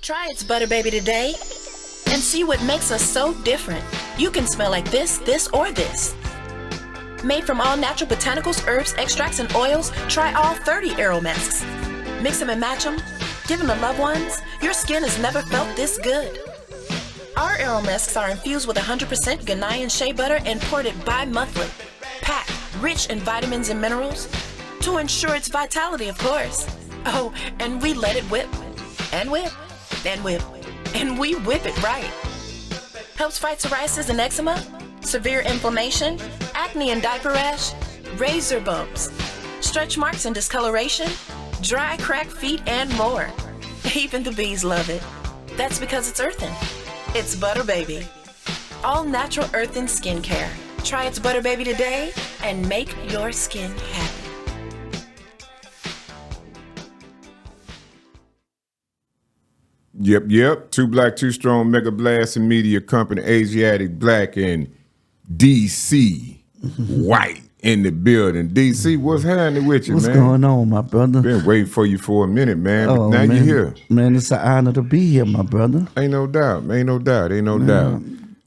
Try its Butter Baby today and see what makes us so different. You can smell like this, this, or this. Made from all natural botanicals, herbs, extracts, and oils, try all 30 aromatics. Mix them and match them. Give them to loved ones. Your skin has never felt this good. Our aromatics are infused with 100% Ghanaian shea butter and ported bi-monthly. Packed, rich in vitamins and minerals to ensure its vitality, of course. Oh, and we let it whip and whip and whip. And we whip it right. Helps fight psoriasis and eczema, severe inflammation, acne and diaper rash, razor bumps, stretch marks and discoloration, dry, cracked feet, and more. Even the bees love it. That's because it's earthen. It's Butter Baby. All natural earthen skincare. Try its Butter Baby today and make your skin happy. Yep. Two Black, Two Strong, Mega Blast and Media Company, Asiatic Blakk and D.C. White in the building. D.C., what's happening with you, what's man? What's going on, my brother? Been waiting for you for a minute, man. But now man. you're here. Man, it's an honor to be here, my brother. Ain't no doubt.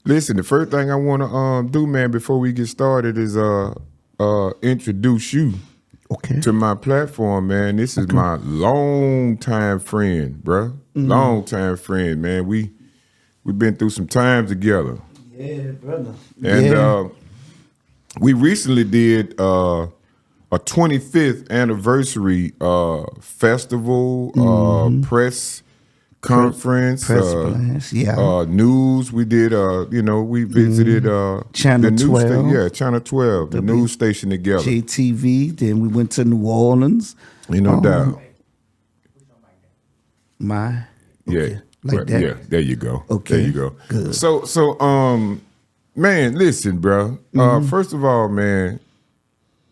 Listen, the first thing I want to do, man, before we get started is introduce you to my platform, man. This is my longtime friend, bro. Longtime friend, man. We've been through some times together. Yeah, brother. And we recently did a 25th anniversary festival, press conference, press blast, news. We did, we visited Channel 12. Channel 12, the news station together. JTV. Then we went to New Orleans. No doubt. That? Yeah, there you go. Okay, there you go. Good. So, man, listen, bro. First of all, man,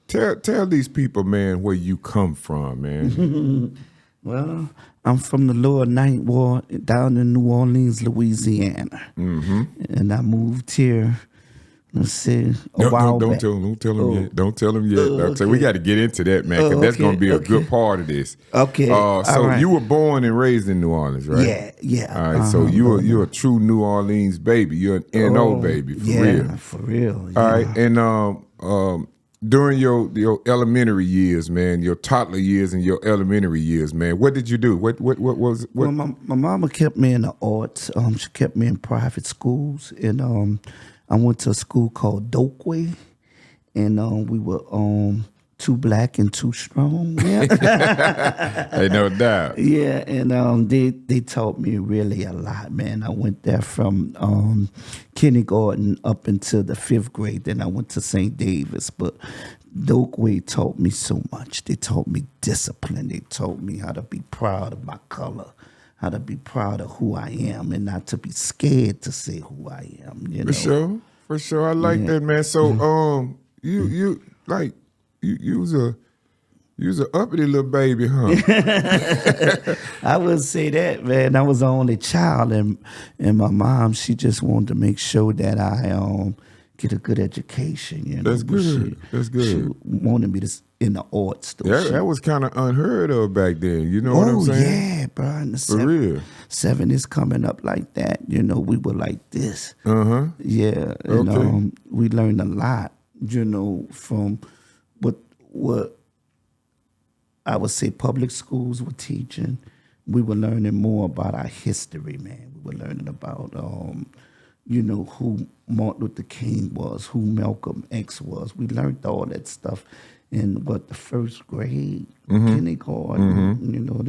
tell these people, man, where you come from, man. Well, I'm from the lower Ninth Ward down in New Orleans, Louisiana, and I moved here. Let's see, a while back. Don't tell them yet. Don't tell them yet. Okay. So we got to get into that, man, because that's going to be a good part of this. Okay. So you were born and raised in New Orleans, right? Yeah. All right. So you're a true New Orleans baby. You're an NO baby, for real. For real. Yeah. All right. And during your elementary years, man, your toddler years and your elementary years, man, what did you do? What was? Well, my mama kept me in the arts. She kept me in private schools, and I went to a school called Dwight, and we were Too Black and Too Strong. Yeah. Ain't no doubt. Yeah, and they taught me really a lot, man. I went there from kindergarten up until the 5th grade. Then I went to St. David's, but Dwight taught me so much. They taught me discipline. They taught me how to be proud of my color, how to be proud of who I am, and not to be scared to say who I am. You know? For sure. I like that, man. So, you was a uppity little baby, huh? I would say that, man. I was the only child, and my mom, she just wanted to make sure that I get a good education. You know, that's good. She wanted me to in the arts. That was kind of unheard of back then. You know what I'm saying? Yeah, bro. In the For real. 70s coming up like that. You know, we were like this. Yeah, and we learned a lot. You know, from what I would say public schools were teaching. We were learning more about our history, man. We were learning about, who Martin Luther King was, who Malcolm X was. We learned all that stuff in the 1st grade, kindergarten. You know,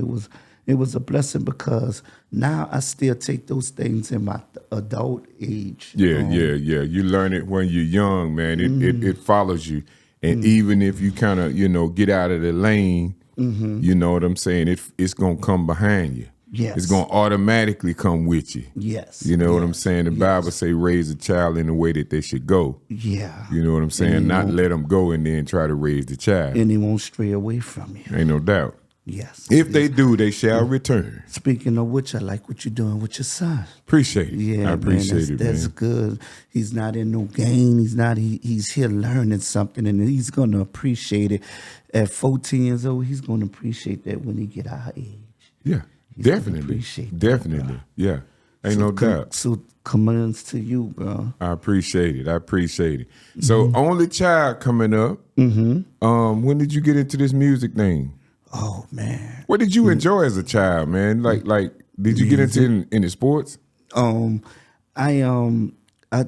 it was a blessing because now I still take those things in my adult age. Yeah. You learn it when you're young, man. It follows you. And even if you kind of, get out of the lane, you know what I'm saying? It's going to come behind you. Yes. It's going to automatically come with you. Yes. You know what I'm saying? The Bible say raise a child in the way that they should go. Yeah. You know what I'm saying? Not let them go and then try to raise the child. And he won't stray away from you. Ain't no doubt. Yes. If they do, they shall return. Speaking of which, I like what you're doing with your son. Appreciate it. Yeah, I appreciate it, man. That's good. He's not in no game. He's here learning something, and he's going to appreciate it. At 14 years old, he's going to appreciate that when he get our age. Yeah. Definitely. Appreciate Definitely. Yeah. Ain't no doubt. So comments to you, bro. I appreciate it. So only child coming up. When did you get into this music thing? Oh man. What did you enjoy as a child, man? Like did you get into any sports? I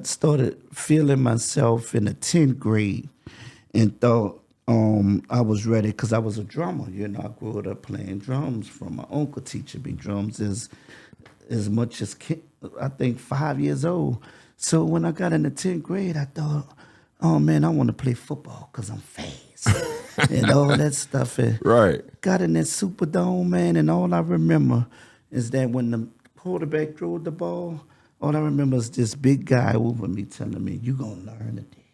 started feeling myself in the 10th grade and thought I was ready because I was a drummer. You know, I grew up playing drums from my uncle teaching me drums as much as I think 5 years old. So when I got in the 10th grade, I thought, oh man, I want to play football because I'm fast and all that stuff. And right. Got in that Superdome, man, and all I remember is that when the quarterback threw the ball, all I remember is this big guy over me telling me, "You gonna learn today.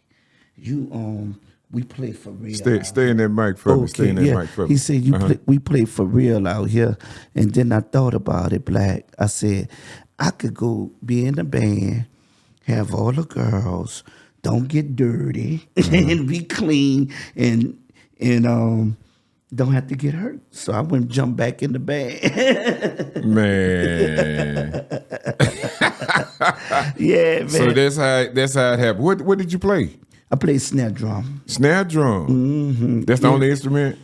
We play for real." Stay in that mic for me. Stay in that mic for me. He said, we play for real out here. And then I thought about it, Blakk. I said, I could go be in a band, have all the girls, don't get dirty, and be clean, and don't have to get hurt. So I went jump back in the band. Man. Yeah, man. So that's how it happened. What did you play? I play snare drum. Snare drum. That's the only instrument?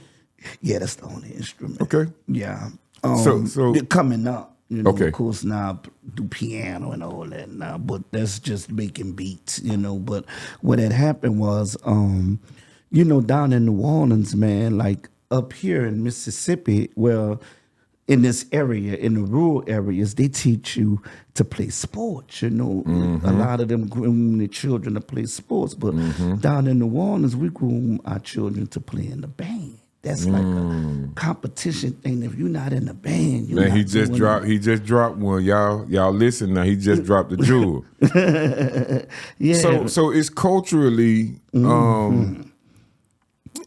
Yeah, that's the only instrument. Okay. Yeah. So they're coming up. You know, okay. Of course, now I do piano and all that now, but that's just making beats, you know. But what had happened was, you know, down in New Orleans, man, like up here in Mississippi, well, in this area, in the rural areas, they teach you to play sports. You know, a lot of them groom their children to play sports. But down in New Orleans, we groom our children to play in the band. That's like a competition thing. If you're not in the band, you're man, not he just dropped one. Y'all listen now. He just dropped the jewel. Yeah. So it's culturally,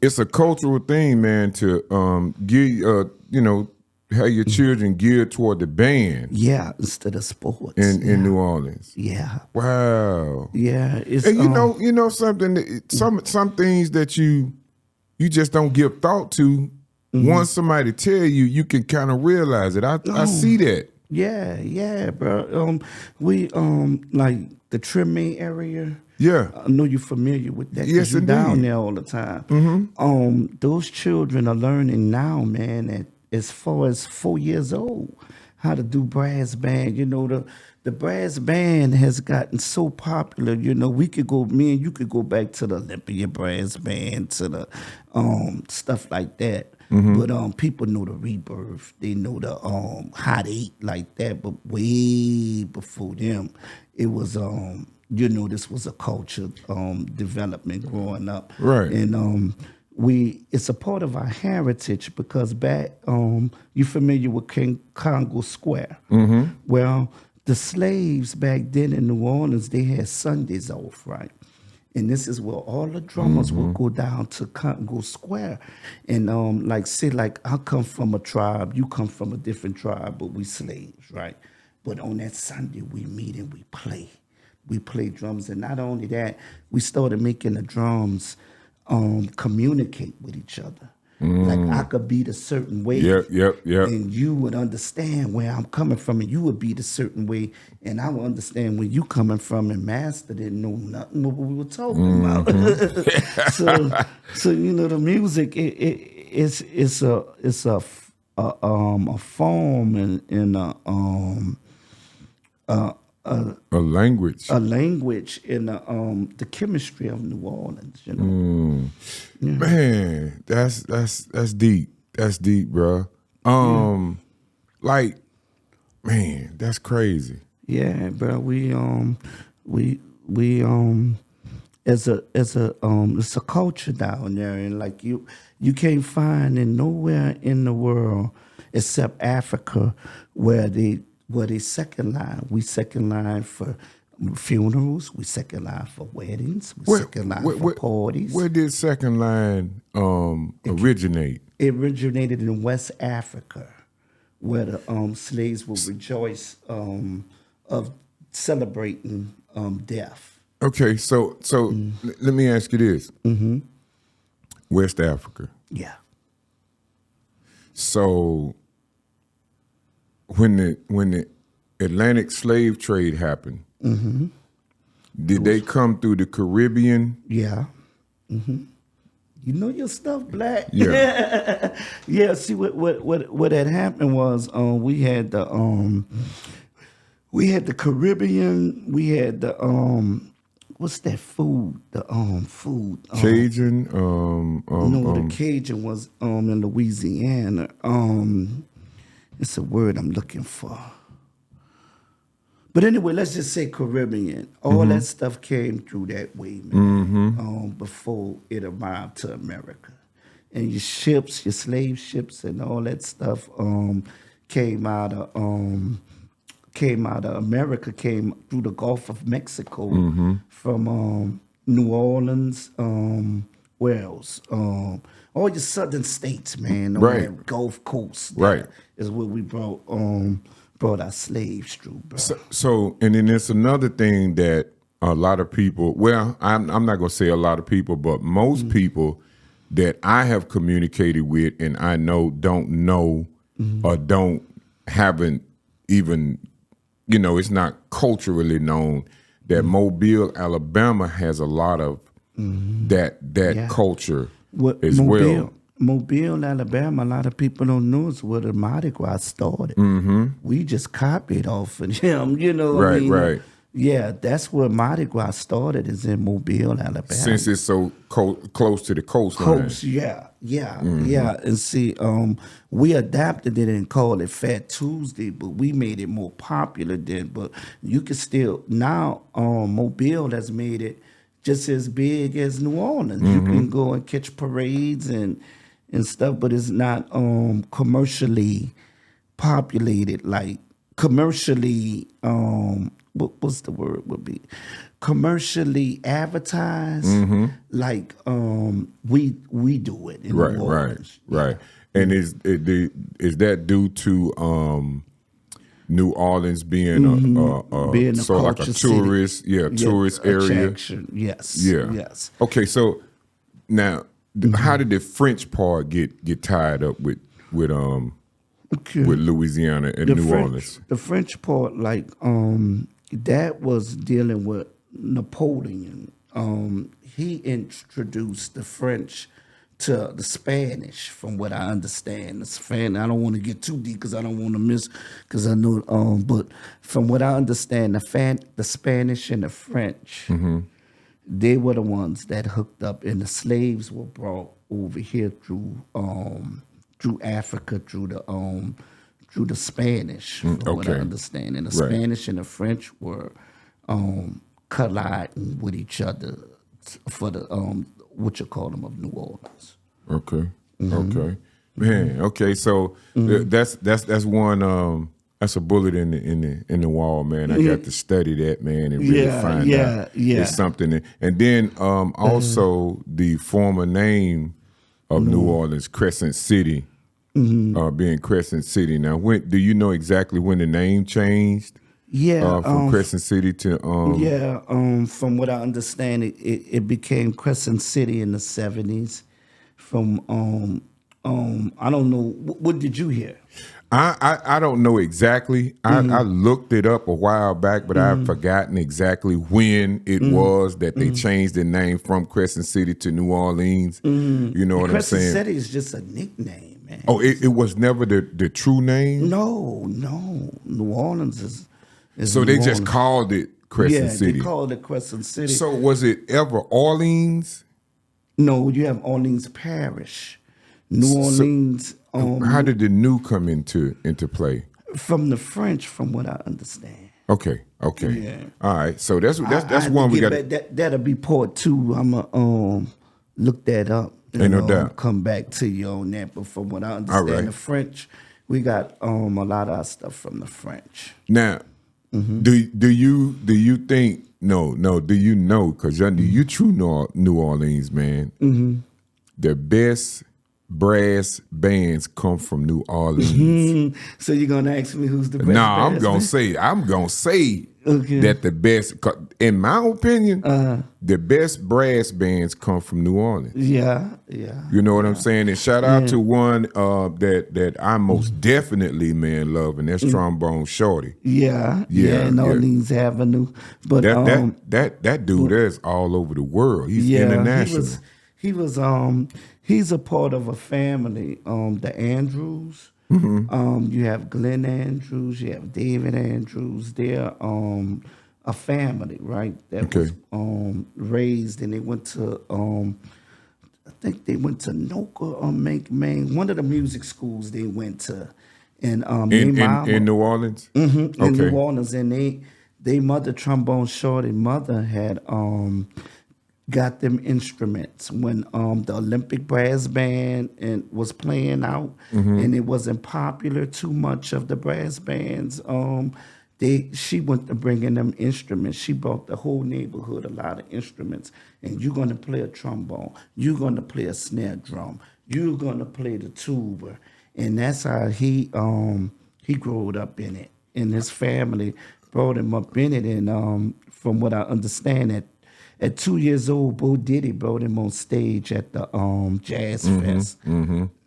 it's a cultural thing, man. To give have your children geared toward the band. Yeah, instead of sports in New Orleans. Yeah. Wow. Yeah. It's, and you know something. Some things that you just don't give thought to. Once somebody tell you, you can kind of realize it. I see that. Yeah, bro. We like the Treme area. Yeah, I know you're familiar with that. Yes, you're indeed. Down there all the time. Those children are learning now, man, as far as 4 years old, how to do brass band. You know, the brass band has gotten so popular. You know, me and you could go back to the Olympia brass band, to the stuff like that. But people know the Rebirth. They know the Hot 8 like that. But way before them, it was you know, this was a culture development growing up. Right. And it's a part of our heritage because back, you familiar with King Congo Square? Well, the slaves back then in New Orleans, they had Sundays off, right? And this is where all the drummers would go down to Congo Square. And like I come from a tribe, you come from a different tribe, but we slaves, right? But on that Sunday, we meet and we play. We play drums. And not only that, we started making the drums communicate with each other. Like I could beat a certain way. Yep. And you would understand where I'm coming from, and you would beat a certain way, and I would understand where you coming from, and Master didn't know nothing what we were talking about. So you know, the music it's a form and a language. A language in the chemistry of New Orleans, you know. Yeah. Man, that's deep. That's deep, bro. Like, man, that's crazy. Yeah, bro. We it's a culture down there, and like you can't find it nowhere in the world except Africa where they second line. We second line for funerals. We second line for weddings. We second line for parties. Where did second line originate? It originated in West Africa, where the slaves would rejoice of celebrating death. Okay, so let me ask you this. West Africa. Yeah. So when the Atlantic slave trade happened, did they come through the Caribbean? Yeah. You know your stuff, Blakk. Yeah. Yeah. See what had happened was we had the Caribbean. We had the what's that food? The food. Cajun. No, the Cajun was in Louisiana. It's a word I'm looking for. But anyway, let's just say Caribbean. All that stuff came through that way, man. Before it arrived to America, and your ships, your slave ships, and all that stuff came out of America. Came through the Gulf of Mexico from New Orleans. Where else? All your southern states, man. On that Gulf Coast, is where we brought our slaves through, bro. So, and then there's another thing that a lot of people, well, I'm not going to say a lot of people, but most people that I have communicated with and I know don't know or haven't even, it's not culturally known that Mobile, Alabama has a lot of that culture as well. Mobile, Alabama, a lot of people don't know is where the Mardi Gras started. We just copied off of him, Right. Yeah, that's where Mardi Gras started, is in Mobile, Alabama. Since it's so close to the coastline. Yeah. And see, we adapted it and called it Fat Tuesday, but we made it more popular then. But you can still, now Mobile has made it just as big as New Orleans. You can go and catch parades and stuff, but it's not commercially populated, like commercially, what's the word would be? Commercially advertised, like we do it in New Orleans. Right. And is that due to New Orleans being being a like a tourist, tourist area? Attraction. Yes. Yes. Okay, so now how did the French part get tied up with Louisiana and New Orleans? The French part, like that was dealing with Napoleon. He introduced the French to the Spanish, from what I understand. The Spanish, I don't want to get too deep because I don't want to miss, because I know, but from what I understand, the Spanish and the French, they were the ones that hooked up, and the slaves were brought over here through Africa, through the Spanish, from what I understand. And the Spanish and the French were colliding with each other for the what you call them, of New Orleans. Okay. Man. Okay. So that's one. That's a bullet in the wall, man. I got to study that, man, and really find out it's something. And then also the former name of New Orleans, Crescent City, being Crescent City. Now, do you know exactly when the name changed? From Crescent City to from what I understand, it became Crescent City in the 70s. From I don't know, what did you hear? I don't know exactly. I looked it up a while back, but I've forgotten exactly when it was that they changed the name from Crescent City to New Orleans. You know what I'm saying? Crescent City is just a nickname, man. Oh, it was never the true name? No. New Orleans is so New they Orleans. just called it Crescent City. They called it Crescent City. So was it ever Orleans? No, you have Orleans Parish. New Orleans. How did the new come into play? From the French, from what I understand. Okay. Yeah. All right. So that's one we got. That'll be part 2. I'ma look that up. Ain't no doubt. Come back to you on that. But from what I understand, the French, we got a lot of our stuff from the French. Now, do you think? No. Do you know? Because you true New Orleans, man. The best brass bands come from New Orleans? So you're gonna ask me who's the best? No, I'm gonna say that the best, in my opinion, the best brass bands come from New Orleans. Yeah. You know what I'm saying? And shout out to one that I most definitely love, and that's Trombone Shorty. Yeah. In Orleans Avenue. But that dude is all over the world. He's international. He's a part of a family, the Andrews. You have Glenn Andrews, you have David Andrews. They're a family, right? That was raised, and they went to I think they went to Noka or Maine, one of the music schools they went to, and in New Orleans. In New Orleans, and they mother Trombone Shorty mother had got them instruments when the Olympic brass band was playing out, and it wasn't popular too much of the brass bands. She went to bringing them instruments. She brought the whole neighborhood a lot of instruments. And you're gonna play a trombone. You're gonna play a snare drum. You're gonna play the tuba, and that's how he grew up in it. And his family brought him up in it. And from what I understand, at 2 years old, Bo Diddy brought him on stage at the Jazz Fest.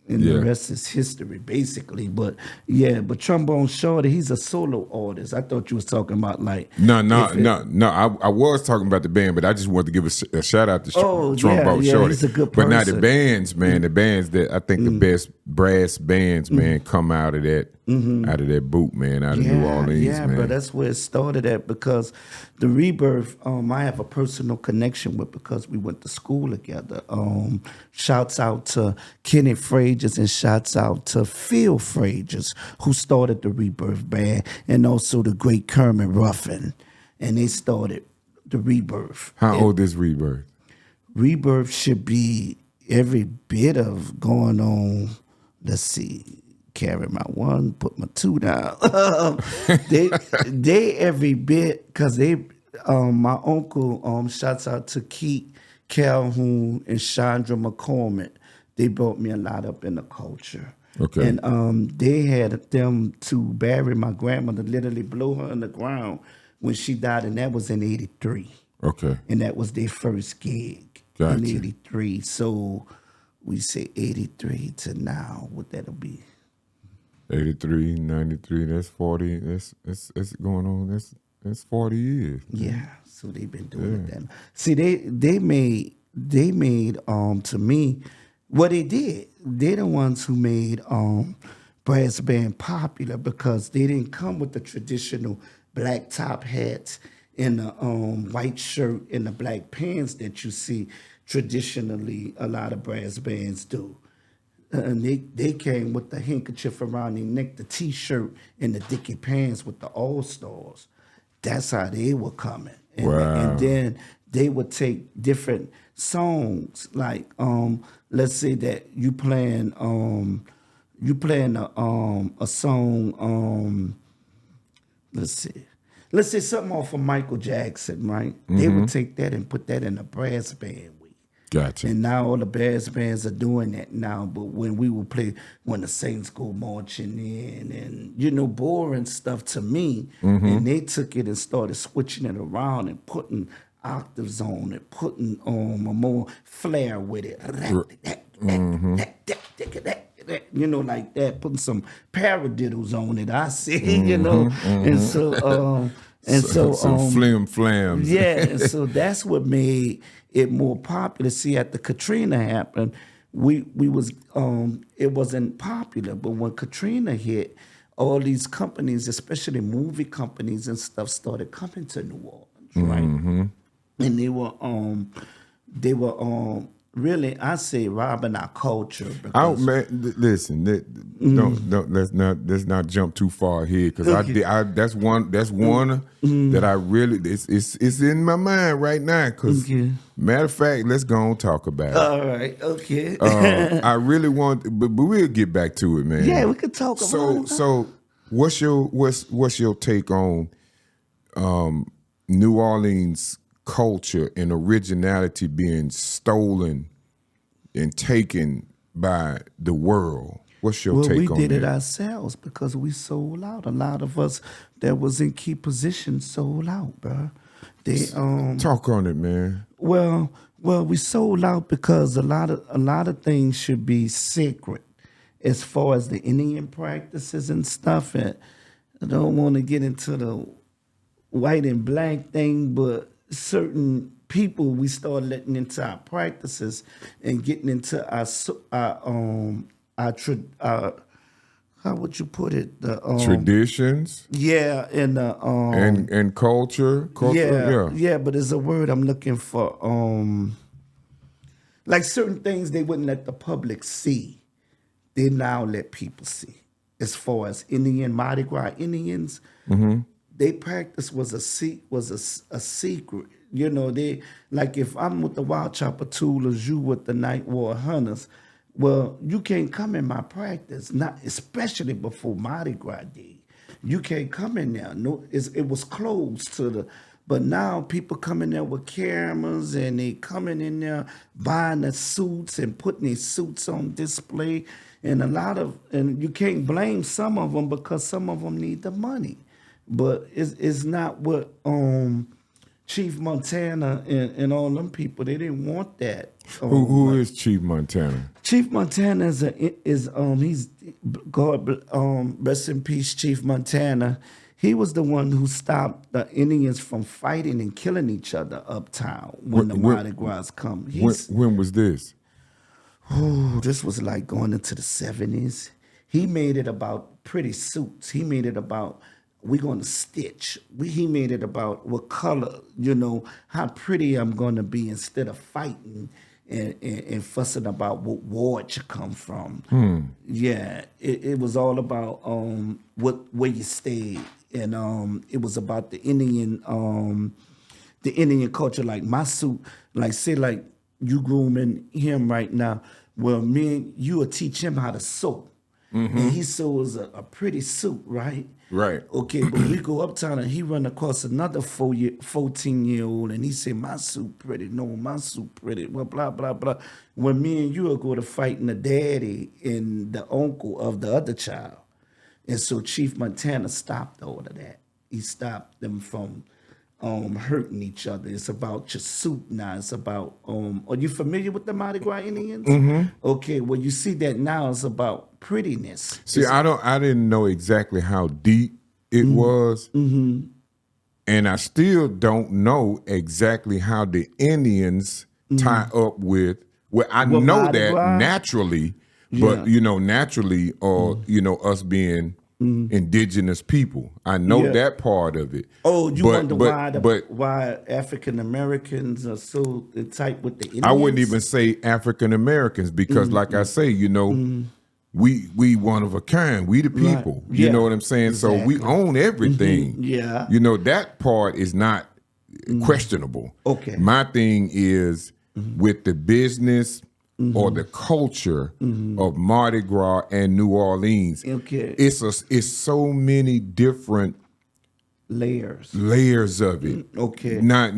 And the rest is history, basically. But Trombone Shorty, he's a solo artist. I thought you was talking about No. I was talking about the band, but I just wanted to give a shout out to Trombone Shorty. He's a good person. But now the bands, the bands that I think the best brass bands, come out of that boot, out of New Orleans, man. But that's where it started at, because the Rebirth, I have a personal connection with, because we went to school together. Shouts out to Kenny Frages and shouts out to Phil Frages, who started the Rebirth band, and also the great Kermit Ruffin. And they started the Rebirth. How old is Rebirth? Rebirth should be every bit of going on, let's see, carry my one, put my two down. they every bit, because my uncle, shouts out to Keith Calhoun and Chandra McCormick. They brought me a lot up in the culture. Okay. And they had them to bury my grandmother, literally blow her in the ground when she died, and that was in 83. Okay. And that was their first gig in 83. So we say 83 to now, what that'll be. 83, 93, that's 40, that's going on, that's 40 years. Yeah, so they've been doing it then. See, they made to me what they did. They're the ones who made brass band popular, because they didn't come with the traditional black top hats and the white shirt and the black pants that you see traditionally a lot of brass bands do. And they came with the handkerchief around their neck, the T-shirt, and the Dickie pants with the All-Stars. That's how they were coming. And then they would take different songs, like let's say that you playing a song, let's say something off of Michael Jackson, right? They would take that and put that in a brass band. Gotcha. And now all the brass bands are doing that now. But when we would play, when the Saints go marching in, and boring stuff to me, and they took it and started switching it around and putting octaves on it, putting a more flair with it, like that, putting some paradiddles on it. I see, and so. Some flim flams. Yeah, and so that's what made it more popular. See, at the Katrina happened, we was it wasn't popular, but when Katrina hit, all these companies, especially movie companies and stuff, started coming to New Orleans, right? And they were really, I say, robbing our culture. Listen, don't let's not jump too far here, because that's one that I really it's in my mind right now. Because matter of fact, let's go and talk about it. All right, okay. I really want, but we'll get back to it, man. Yeah, we could talk about it. So what's your take on New Orleans culture and originality being stolen and taken by the world? What's your take on that? Well, we did it ourselves because we sold out. A lot of us that was in key positions sold out, bro. They Talk on it, man. Well, we sold out because a lot of things should be sacred, as far as the Indian practices and stuff. And I don't want to get into the white and black thing, but certain people we started letting into our practices and getting into our how would you put it? The Traditions. Yeah, and the and culture. Yeah, but there's a word I'm looking for. Like certain things they wouldn't let the public see, they now let people see. As far as Indian Mardi Gras Indians, they practice was a secret. You know, they like if I'm with the Wild Chopper Toolers, you with the Night War Hunters. Well, you can't come in my practice, not especially before Mardi Gras Day. You can't come in there. No, it was closed to the. But now people come in there with cameras and they coming in there buying the suits and putting their suits on display. And and you can't blame some of them because some of them need the money. But it's not what Chief Montana and all them people, they didn't want that. Who is Chief Montana? Chief Montana he's God rest in peace, Chief Montana. He was the one who stopped the Indians from fighting and killing each other uptown when the Mardi Gras come. When was this? Oh, this was like going into the 70s. He made it about pretty suits. He made it about we're going to stitch. He made it about what color, how pretty I'm going to be instead of fighting and fussing about what ward you come from. Yeah, it was all about where you stayed. And it was about the Indian culture. Like my suit, like say like you grooming him right now. Well, me and you will teach him how to sew. And he sews a pretty suit, right? Right. Okay, but we go uptown and he run across another 14-year-old and he say, my suit pretty. No, my suit pretty. Well, blah, blah, blah. When me and you will go to fighting the daddy and the uncle of the other child. And so Chief Montana stopped all of that. He stopped them from hurting each other. It's about your suit now. It's about, are you familiar with the Mardi Gras Indians? Okay, well, you see that now it's about prettiness. See, I didn't know exactly how deep it was. And I still don't know exactly how the Indians tie up with, I know Mardi that Gras? naturally, but, naturally, or, us being indigenous people. I know that part of it. Oh, you wonder why African Americans are so tight with the Indians? I wouldn't even say African Americans because, like I say, we one of a kind. We the people. Right. You know what I'm saying? Exactly. So we own everything. Yeah. That part is not questionable. Okay. My thing is with the business or the culture of Mardi Gras and New Orleans. Okay. It's so many different layers of it. Okay. Now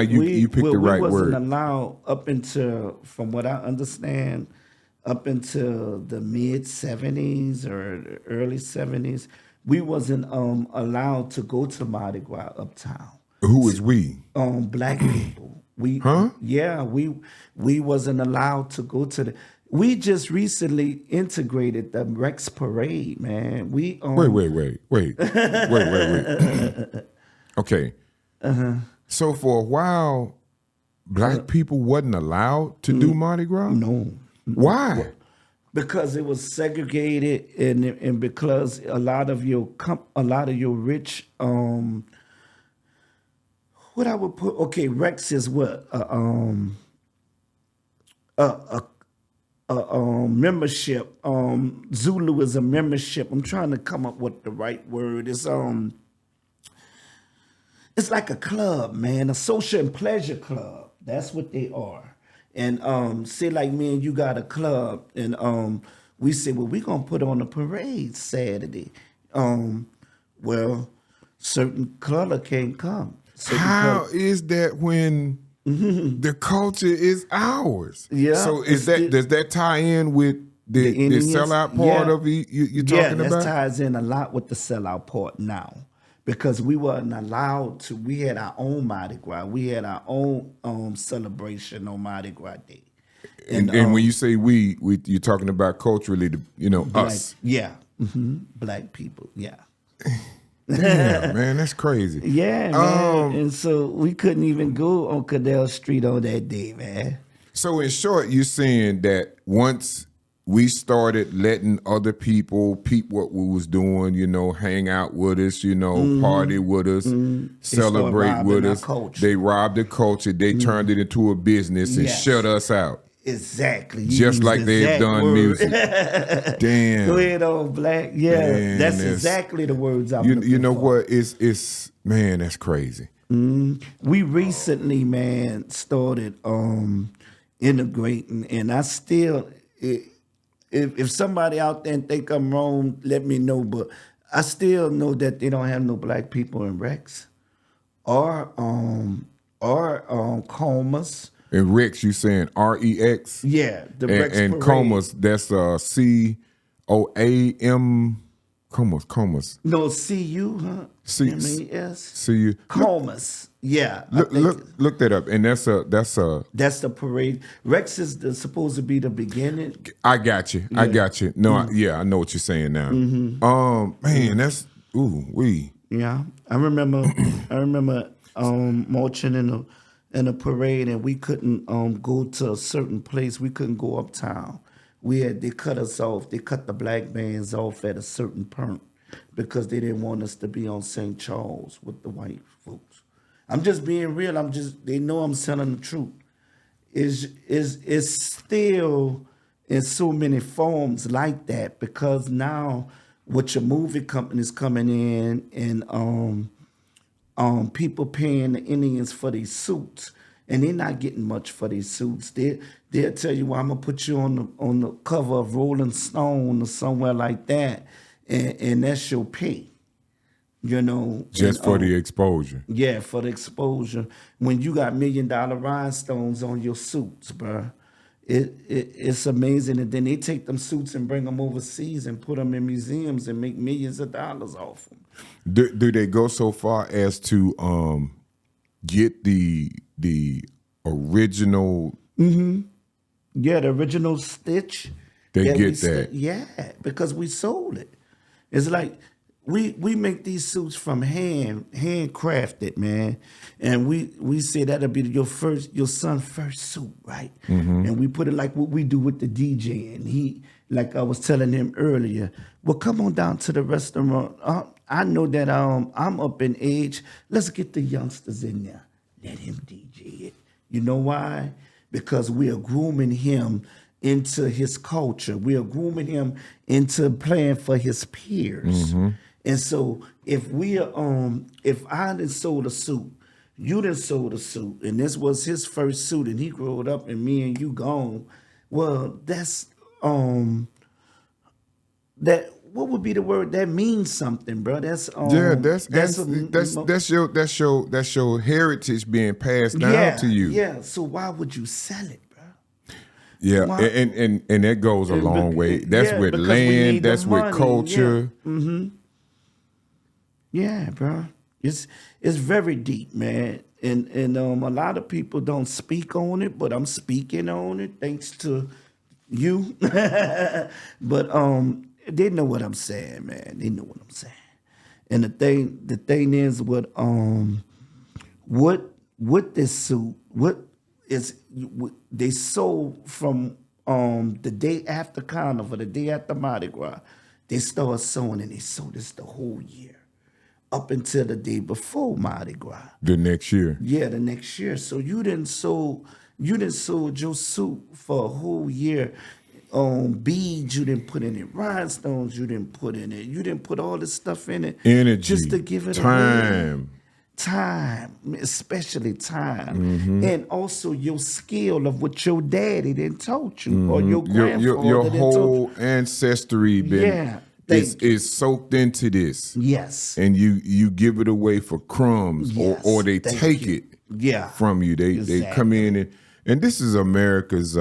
you picked the right word. We word. wasn't allowed up until, from what I understand, up until the mid 70s or early 70s, we wasn't allowed to go to Mardi Gras uptown. Who is we? Black people. We wasn't allowed to go to the. We just recently integrated the Rex Parade, man. We wait. Okay. So for a while, black people wasn't allowed to do Mardi Gras? No. Why? Because it was segregated, and because a lot of your rich what I would put, okay, Rex is what membership. Zulu is a membership. I'm trying to come up with the right word. It's like a club, man, a social and pleasure club. That's what they are. And say like me and you got a club, and we say, well, we're gonna put on a parade Saturday. Well, certain color can't come. How is that when The culture is ours. Yeah. So does that tie in with the sellout part of it you're talking about? Yeah, that ties in a lot with the sellout part now. Because we weren't allowed to, we had our own Mardi Gras. We had our own celebration on Mardi Gras Day. And when you say we you're talking about culturally, Black, us. Yeah. Black people, yeah. Damn, man, that's crazy. Yeah, man. And so we couldn't even go on Cadell Street on that day, man. So in short, you're saying that once we started letting other people peep what we was doing, hang out with us, party with us, celebrate with us. They robbed the culture. They turned it into a business and shut us out. Exactly. Just like they've done music. Damn. Go ahead on, Blakk. Yeah, man, that's exactly the words I'm looking for. You know what? It's man, that's crazy. We recently, man, started integrating, and I still... If somebody out there think I'm wrong, let me know. But I still know that they don't have no black people in Rex or comas. And Rex, you saying REX? Yeah, the Rex and Parade. comas. That's COAM. Comas. No, CU, huh? MES. CU. Comas. Yeah. Look that up. And that's the parade. Rex is supposed to be the beginning. I got you. I got you. No, I know what you're saying now. Man, that's Yeah. I remember marching in a parade, and we couldn't go to a certain place. We couldn't go uptown. They cut us off. They cut the black bands off at a certain point because they didn't want us to be on St. Charles with the white folks. I'm just being real. They know I'm telling the truth. It's still in so many forms like that, because now with your movie companies coming in and people paying the Indians for these suits, and they're not getting much for these suits. They'll tell you, well, I'm gonna put you on the cover of Rolling Stone or somewhere like that, and that's your pay. Just for the exposure. Yeah, for the exposure. When you got $1 million rhinestones on your suits, bro, it's amazing. And then they take them suits and bring them overseas and put them in museums and make millions of dollars off them. Do they go so far as to get the original? Yeah, the original stitch. They get that. Yeah, because we sold it. It's like we make these suits from handcrafted, man. And we say that'll be your son's first suit, right? And we put it like what we do with the DJ. And he, like I was telling him earlier, well, come on down to the restaurant. I know that I'm up in age. Let's get the youngsters in there. Let him DJ it. You know why? Because we are grooming him into his culture. We are grooming him into playing for his peers. And so if I done sold a suit, you done sold a suit, and this was his first suit, and he grew up, and me and you gone, well, that's that. What would be the word? That means something, bro. That's your heritage being passed down to you. Yeah. So why would you sell it, bro? Yeah, and that goes a long way. That's with land. That's with culture. Yeah. Yeah, bro. It's very deep, man. And a lot of people don't speak on it, but I'm speaking on it thanks to you. But they know what I'm saying, man. They know what I'm saying. And the thing is, what this suit, what is they sold from the day after Carnival, the day after Mardi Gras, they started sewing, and they sold this the whole year up until the day before Mardi Gras. The next year. Yeah, the next year. So you didn't sold your suit for a whole year. Beads, you didn't put in it. Rhinestones, you didn't put in it. You didn't put all this stuff in it. Energy, just to give it time. Time, especially time. And also your skill of what your daddy didn't taught you, or your grandfather your whole ancestry been is soaked into this. Yes. And you give it away for crumbs, Yes. or they take it from you. They come in and this is America's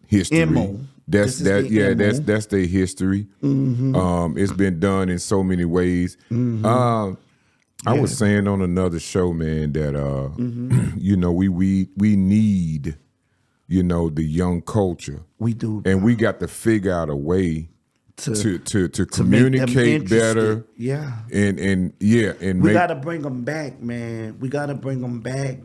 history. MO. That's their history. It's been done in so many ways. I was saying on another show, man, that we need, the young culture. We do, and we got to figure out a way to communicate better. Yeah. And we got to bring them back, man. We got to bring them back.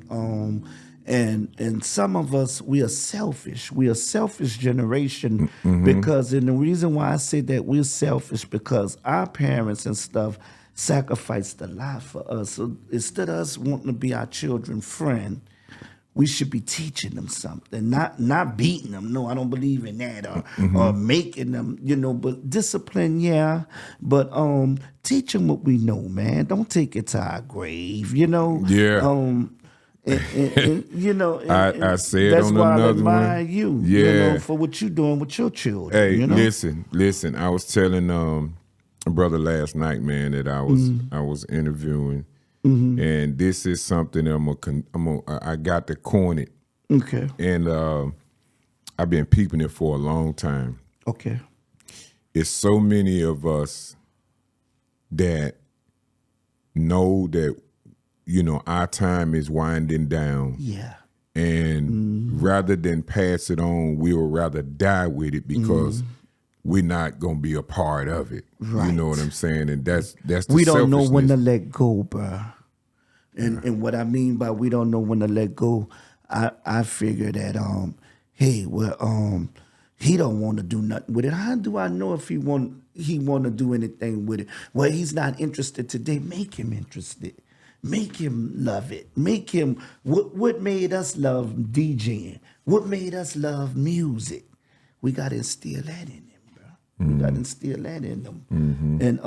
And some of us, we are selfish. We are a selfish generation because, and the reason why I say that we're selfish because our parents and stuff sacrificed a lot for us. So instead of us wanting to be our children's friend, we should be teaching them something, not beating them. No, I don't believe in that, or making them, but discipline, yeah. But teach them what we know, man. Don't take it to our grave, Yeah. I said that's on why another I admire one. You, for what you're doing with your children. Hey, listen. I was telling a brother last night, man, that I was interviewing. And this is something I got to coin it. Okay. And I've been peeping it for a long time. Okay. It's so many of us that know that, our time is winding down. Yeah. And rather than pass it on, we would rather die with it because we're not gonna be a part of it. Right. You know what I'm saying? And that's the we don't know when to let go, bro. And what I mean by we don't know when to let go, I figure that he don't want to do nothing with it. How do I know if he want to do anything with it? Well, he's not interested today. Make him interested. Make him love it. Make him what made us love DJing? What made us love music? We gotta instill that in him. We got to instill that in them. And,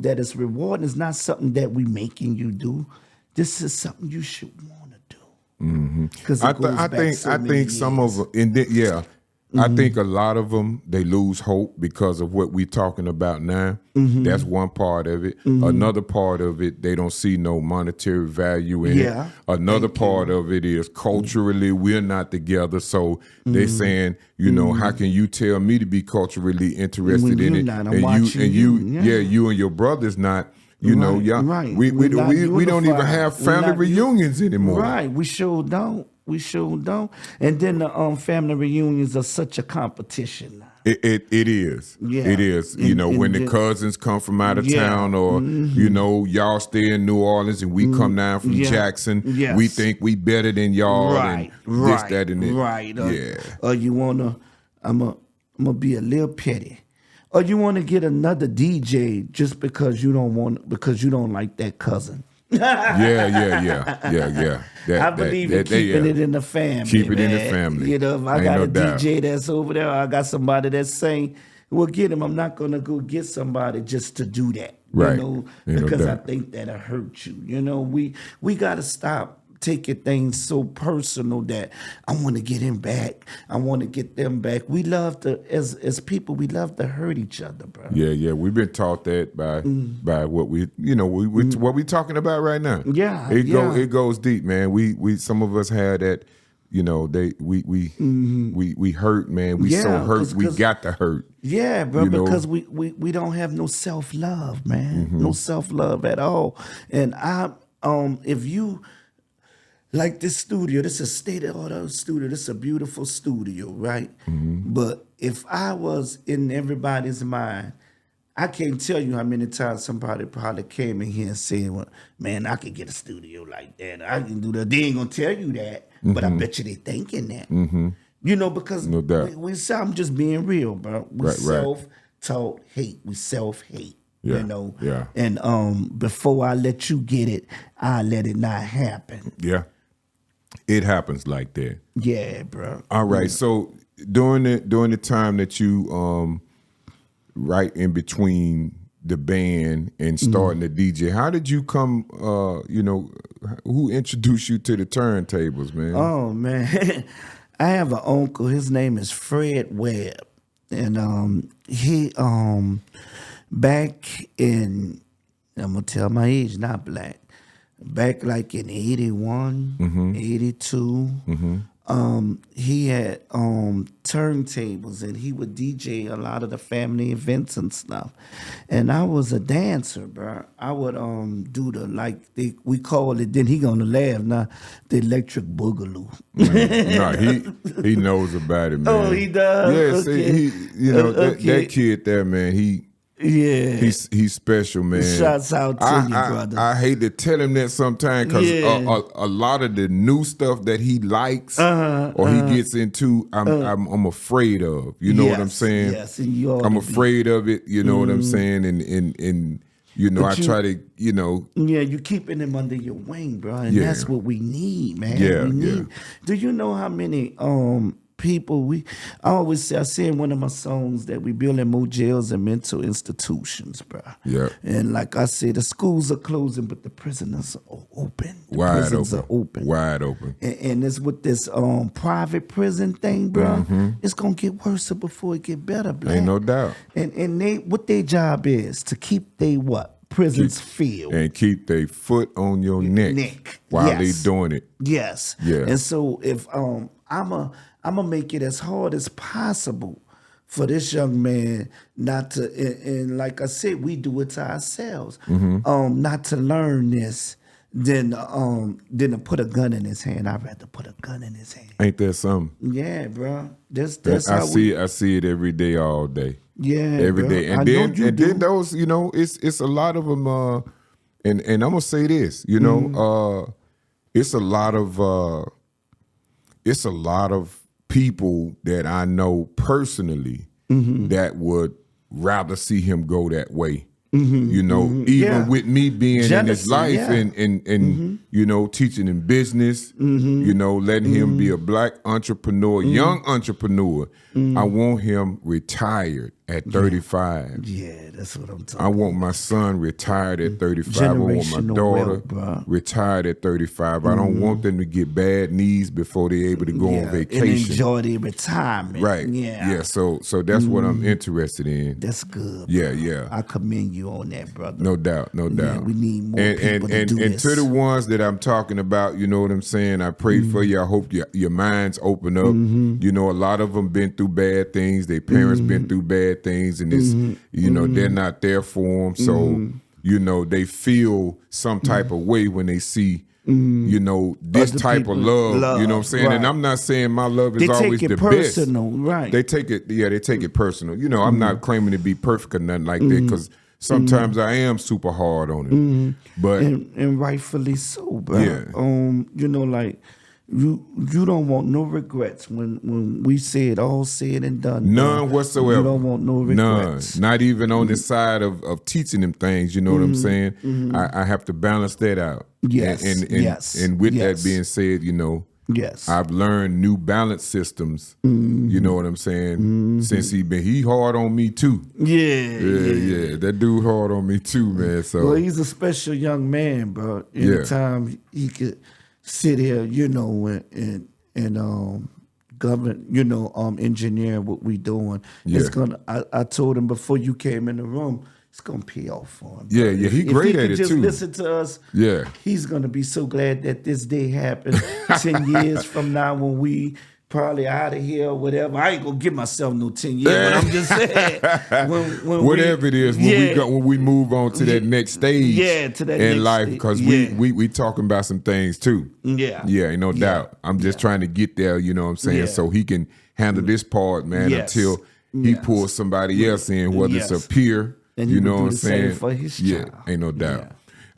that it's rewarding. It's not something that we making you do. This is something you should want to do. Because I think some of them, I think a lot of them, they lose hope because of what we're talking about now. That's one part of it. Another part of it, they don't see no monetary value in it. Another part of it is culturally, we're not together. So they saying, how can you tell me to be culturally interested in it? You and your brother's not. We don't even have family reunions anymore. Right, we sure don't. And then the family reunions are such a competition. It is. Yeah. It is. When the cousins come from out of town, or y'all stay in New Orleans and we come down from Jackson, we think we better than y'all. Right. And this, that, and it. Right. Or you wanna, I'm gonna be a little petty. Or you want to get another DJ just because you don't like that cousin. Yeah. I believe in keeping it in the family. Keep it in the family. If I got a DJ that's over there, or I got somebody that's saying, well, get him. I'm not going to go get somebody just to do that. Right. Because I think that'll hurt you. We got to stop taking things so personal that I want to get him back. I want to get them back. We love to, as people, we love to hurt each other, bro. Yeah. We've been taught that by what what we talking about right now. Yeah. It goes deep, man. We some of us had that. We hurt, man. We so hurt. We got to hurt. Yeah, bro. Because we don't have no self-love, man. No self-love at all. And if you. Like this studio, this is a state-of-the-art studio. This is a beautiful studio, right? But if I was in everybody's mind, I can't tell you how many times somebody probably came in here and said, well, man, I could get a studio like that. I can do that. They ain't going to tell you that, but I bet you they thinking that. Because no doubt. I'm just being real, bro. We self-taught hate. We self-hate. Yeah. And before I let you get it, I let it not happen. Yeah. It happens like that. Yeah, bro. All right. So during the time that you right in between the band and starting the DJ, how did you come? Who introduced you to the turntables, man? Oh man, I have an uncle. His name is Fred Webb. And he back in, I'm gonna tell my age, not Blakk. Back like in 81, 82, he had turntables and he would DJ a lot of the family events and stuff. And I was a dancer, bro. I would do we call it, then he gonna laugh now, the electric boogaloo. No, he knows about it, man. Oh, he does? Yeah, Okay. see, that kid there, man, he's special, man. Shouts out to you, brother. I hate to tell him that sometimes because a lot of the new stuff that he likes or he gets into, I'm afraid of. You know what I'm saying? Yes, and I'm afraid of it. You know what I'm saying? And I try to, Yeah, you keeping him under your wing, bro, and that's what we need, man. Yeah, we need. Do you know how many people I say in one of my songs that we building more jails and mental institutions, bro. Yeah. And like I said, the schools are closing, but the prisons are open. Prisons are open. Wide open. And it's with this private prison thing, bro. It's gonna get worse before it get better, Blakk. Ain't no doubt. And they what their job is to keep they prisons filled. And keep their foot on your neck while they doing it. Yes. Yeah. And so if I'm gonna make it as hard as possible for this young man not to, and like I said, we do it to ourselves, not to learn this, than to put a gun in his hand. I'd rather put a gun in his hand. Ain't that something? Yeah, bro. That's I how see it every day, all day. Yeah, every day. And then those, it's a lot of them. And I'm gonna say this, it's a lot of people that I know personally that would rather see him go that way. Even with me being in his life and teaching him business, letting him be a Black entrepreneur, young entrepreneur. I want him retired at 35. Yeah, that's what I'm talking I want my son retired at 35. I want my daughter retired at 35. I don't want them to get bad knees before they're able to go on vacation. And enjoy their retirement. Right. Yeah. So that's what I'm interested in. That's good. Yeah. I commend you on that, brother. No doubt. Yeah, we need more people to do and this. to the ones that I'm talking about, you know what I'm saying? I pray for you. I hope your minds open up. A lot of them been through bad things. Their parents been through bad things, and it's they're not there for them. So they feel some type of way when they see this Other type of love. You know what I'm saying? Right. And I'm not saying my love is always the personal, best. Right? They take it personal. I'm not claiming to be perfect or nothing like that, because sometimes I am super hard on it. But and rightfully so, bro. Yeah. You don't want no regrets when we say it all said and done. None whatsoever. You don't want no regrets. None. Not even on the side of teaching them things. You know what I'm saying? I have to balance that out. Yes. And with that being said, yes, I've learned new balance systems. You know what I'm saying? Since he hard on me too. Yeah. That dude hard on me too, man. So well, he's a special young man, bro. Anytime he could sit here, and govern, engineer what we doing. Yeah. It's gonna. I told him before you came in the room, it's gonna pay off for him. Yeah, he great at it just too. Listen to us. Yeah, he's gonna be so glad that this day happened. 10 years from now, when we probably out of here or whatever, I ain't gonna give myself no 10 years. But I'm just saying, when whatever it is, when we move on to that next stage, to that in next life, stage. because we talking about some things too. Ain't no doubt. I'm just trying to get there. You know what I'm saying? So he can handle this part, man, until he pulls somebody else in, whether it's a peer. And you know what I'm saying? For his child. Ain't no doubt.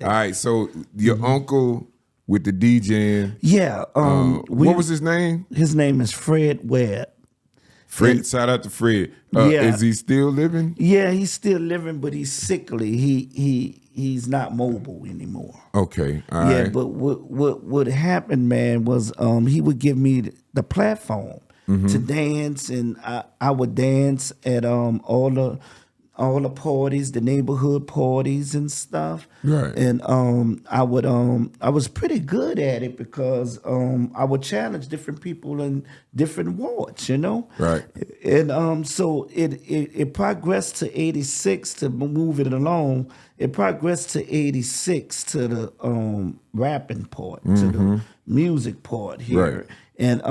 All right, so your uncle with the DJing. Yeah. What was his name? His name is Fred Webb. Fred, shout out to Fred. Is he still living? Yeah, he's still living, but he's sickly. He's not mobile anymore. Okay, all right. But what happened, man, was he would give me the platform to dance, and I would dance at all the all the parties, the neighborhood parties and stuff. Right. And I was pretty good at it because I would challenge different people in different wards, you know. Right. And so it progressed to 86 to move it along. It progressed to 86 to the rapping part, to the music part here. Right. And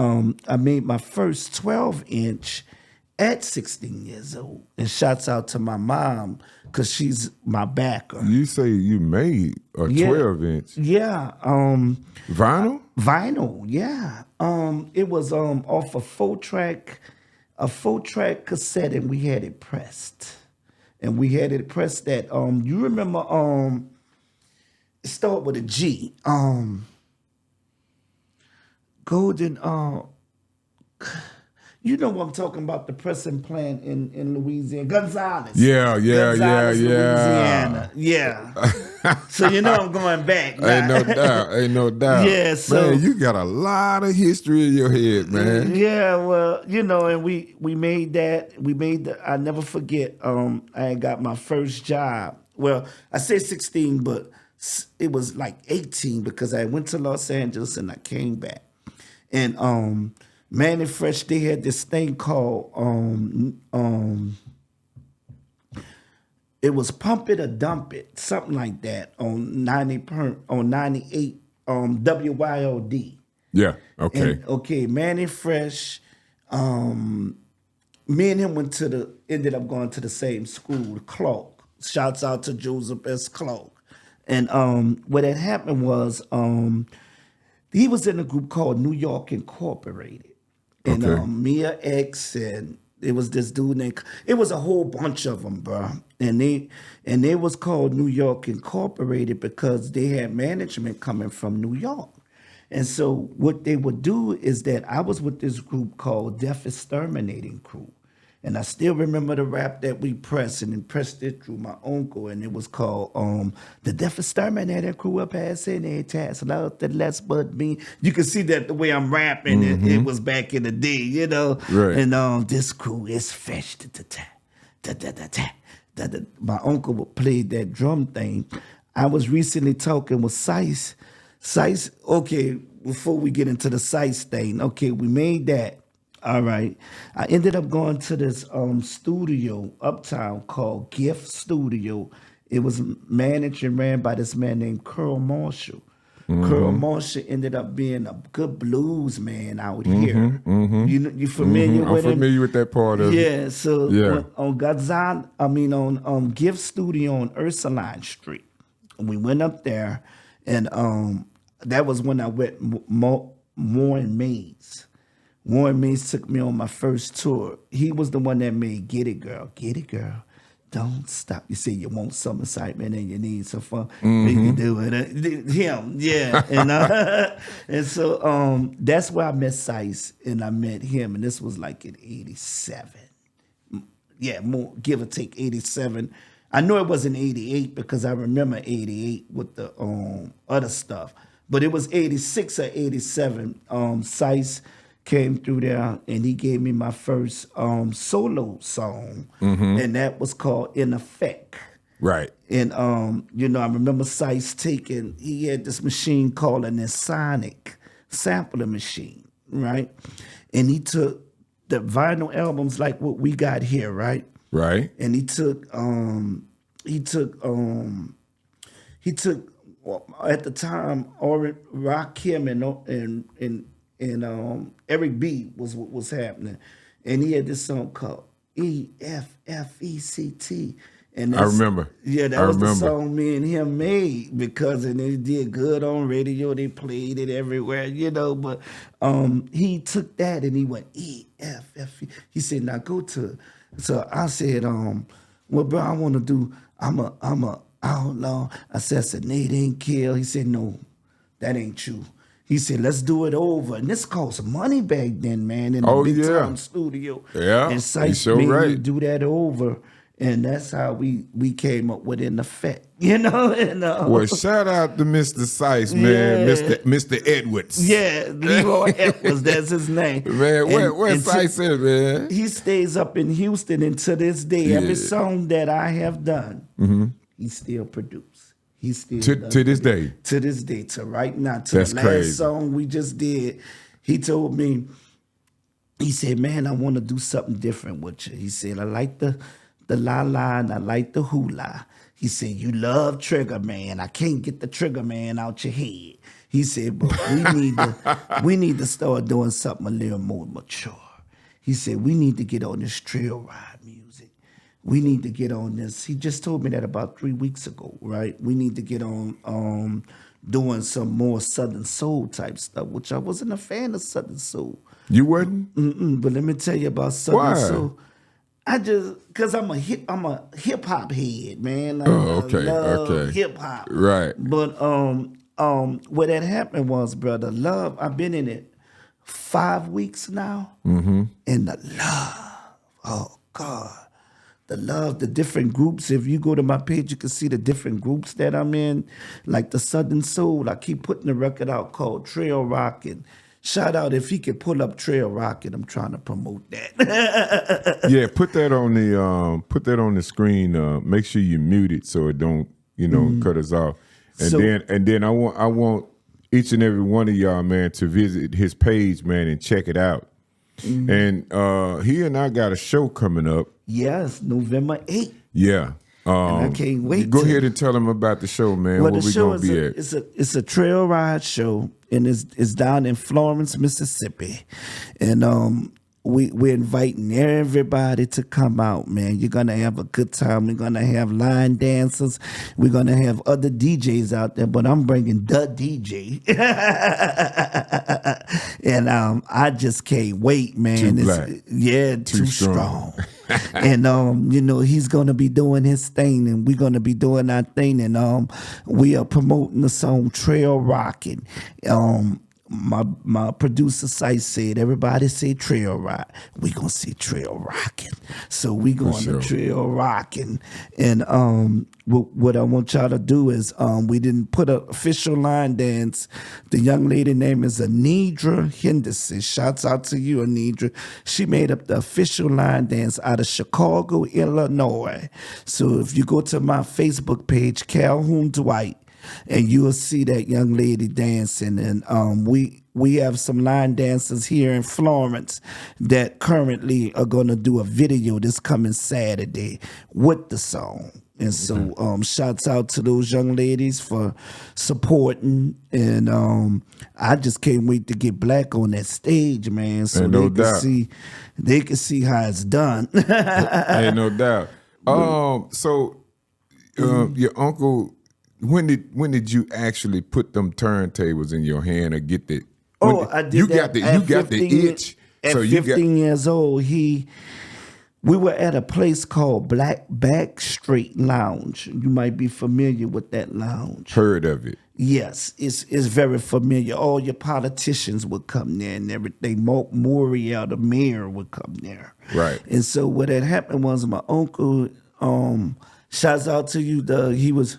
I made my first 12-inch at 16 years old. And shouts out to my mom because she's my backer. You say you made a 12-inch? Yeah. Vinyl? Vinyl, yeah. It was off a 4-track cassette, and we had it pressed. And we had it pressed at you remember it started with a G. Golden you know what I'm talking about, the pressing plant in Louisiana. Gonzales. Gonzales, Louisiana. Yeah. So you know I'm going back. Ain't no doubt. Yeah, so man, you got a lot of history in your head, man. Yeah, well, you know, and we made that. I never forget, I had got my first job. Well, I say 16, but it was like 18 because I went to Los Angeles and I came back. And Man and Fresh, they had this thing called it was Pump It or Dump It, something like that on 98 WYOD. Yeah, okay. And, okay, Man and Fresh, me and him ended up going to the same school, Clark. Shouts out to Joseph S. Clark. And what had happened was he was in a group called New York Incorporated. And Okay. Mia X, and it was this dude named, it was a whole bunch of them, bro. And they was called New York Incorporated because they had management coming from New York. And so what they would do is that I was with this group called Deaf Exterminating Crew. And I still remember the rap that we pressed, and then pressed it through my uncle, and it was called the Deaf Exterminator Crew up passing a task love that less but me. You can see that the way I'm rapping, it was back in the day, you know. Right. And this crew is fresh. My uncle would play that drum thing. I was recently talking with Sice. Sice, okay, before we get into the Sice thing, okay, we made that. All right. I ended up going to this studio uptown called Gift Studio. It was managed and ran by this man named Curl Marshall. Curl Marshall ended up being a good blues man out here. You familiar with him? I'm familiar with that part of it. Yeah, so on Gift Studio on Ursuline Street. We went up there, and that was when I went Warren Mays. Warren Mays took me on my first tour. He was the one that made Get It Girl, don't stop. You say you want some excitement and you need some fun. We can do it. Him, yeah. And so that's where I met Sice, and I met him, and this was like in 87. Yeah, more give or take 87. I know it wasn't 88 because I remember 88 with the other stuff. But it was 86 or 87. Sice came through there, and he gave me my first solo song, and that was called In Effect. Right. And I remember Sice he had this machine called an Sonic sampler machine, right? And he took the vinyl albums like what we got here, right? Right. And he took at the time Rakim and Eric B was what was happening, and he had this song called EFFECT, and I remember. Yeah, that was the song me and him made because and it did good on radio. They played it everywhere, But he took that and he went EFFE. He said, "Now go to." So I said, "Well, bro, I want to do. I'm a outlaw, assassinate and kill." He said, "No, that ain't true." He said, "Let's do it over." And this cost money back then, man, in the big time studio. Yeah, and Sice so made right. me do that over. And that's how we came up with In Effect, you know. And, well, shout out to Mr. Sice, man, Mr. Edwards. Yeah, Leroy Edwards, that's his name. Man, where Sice is, man? He stays up in Houston, and to this day, every song that I have done, he still produce. He still to this day. To this day, to right now, to that's the last crazy. song we just did, he told me, he said, man, I want to do something different with you. He said, I like the la-la and I like the hula. He said, you love Trigger Man. I can't get the Trigger Man out your head. He said, but we need to start doing something a little more mature. He said, we need to get on this trail ride music. We need to get on this. He just told me that about 3 weeks ago, right? We need to get on doing some more Southern Soul type stuff, which I wasn't a fan of Southern Soul. You wasn't? But let me tell you about Southern Soul. Cause I'm a hip hop head, man. I love hip hop. Right. But what had happened was, brother, love. I've been in it 5 weeks now, and the love. Oh God, the love, the different groups. If you go to my page, you can see the different groups that I'm in, like the Southern Soul. I keep putting a record out called Trail Rockin'. Shout out if he could pull up Trail Rockin'. I'm trying to promote that. Yeah, put that on the screen. Make sure you mute it so it don't cut us off. And then I want each and every one of y'all, man, to visit his page, man, and check it out. And he and I got a show coming up. Yes, November 8th. Yeah. And I can't wait. Go ahead and tell them about the show, man. Well, where we gonna be at? It's a trail ride show, and it's down in Florence, Mississippi, and we're inviting everybody to come out, man. You're gonna have a good time. We're gonna have line dancers. We're gonna have other DJs out there, but I'm bringing the DJ, and I just can't wait, man. Too strong. And he's gonna be doing his thing, and we're gonna be doing our thing, and we are promoting the song Trail Rockin'. My producer site said, everybody say trail ride. We gonna say trail rockin'. So we going to trail rockin'. And what I want y'all to do is we didn't put an official line dance. The young lady name is Anidra Henderson. Shouts out to you, Anidra. She made up the official line dance out of Chicago, Illinois. So if you go to my Facebook page, Calhoun Dwight, and you will see that young lady dancing. And we have some line dancers here in Florence that currently are going to do a video this coming Saturday with the song. And so shouts out to those young ladies for supporting. And I just can't wait to get Blakk on that stage, man, so they can see how it's done. Ain't no doubt. Your uncle, when did you actually put them turntables in your hand or get the? I did. You got the itch. At 15 years old, we were at a place called Back Street Lounge. You might be familiar with that lounge. Heard of it? Yes, it's very familiar. All your politicians would come there and everything. Morial, the mayor, would come there. Right. And so what had happened was my uncle. Shouts out to you. He was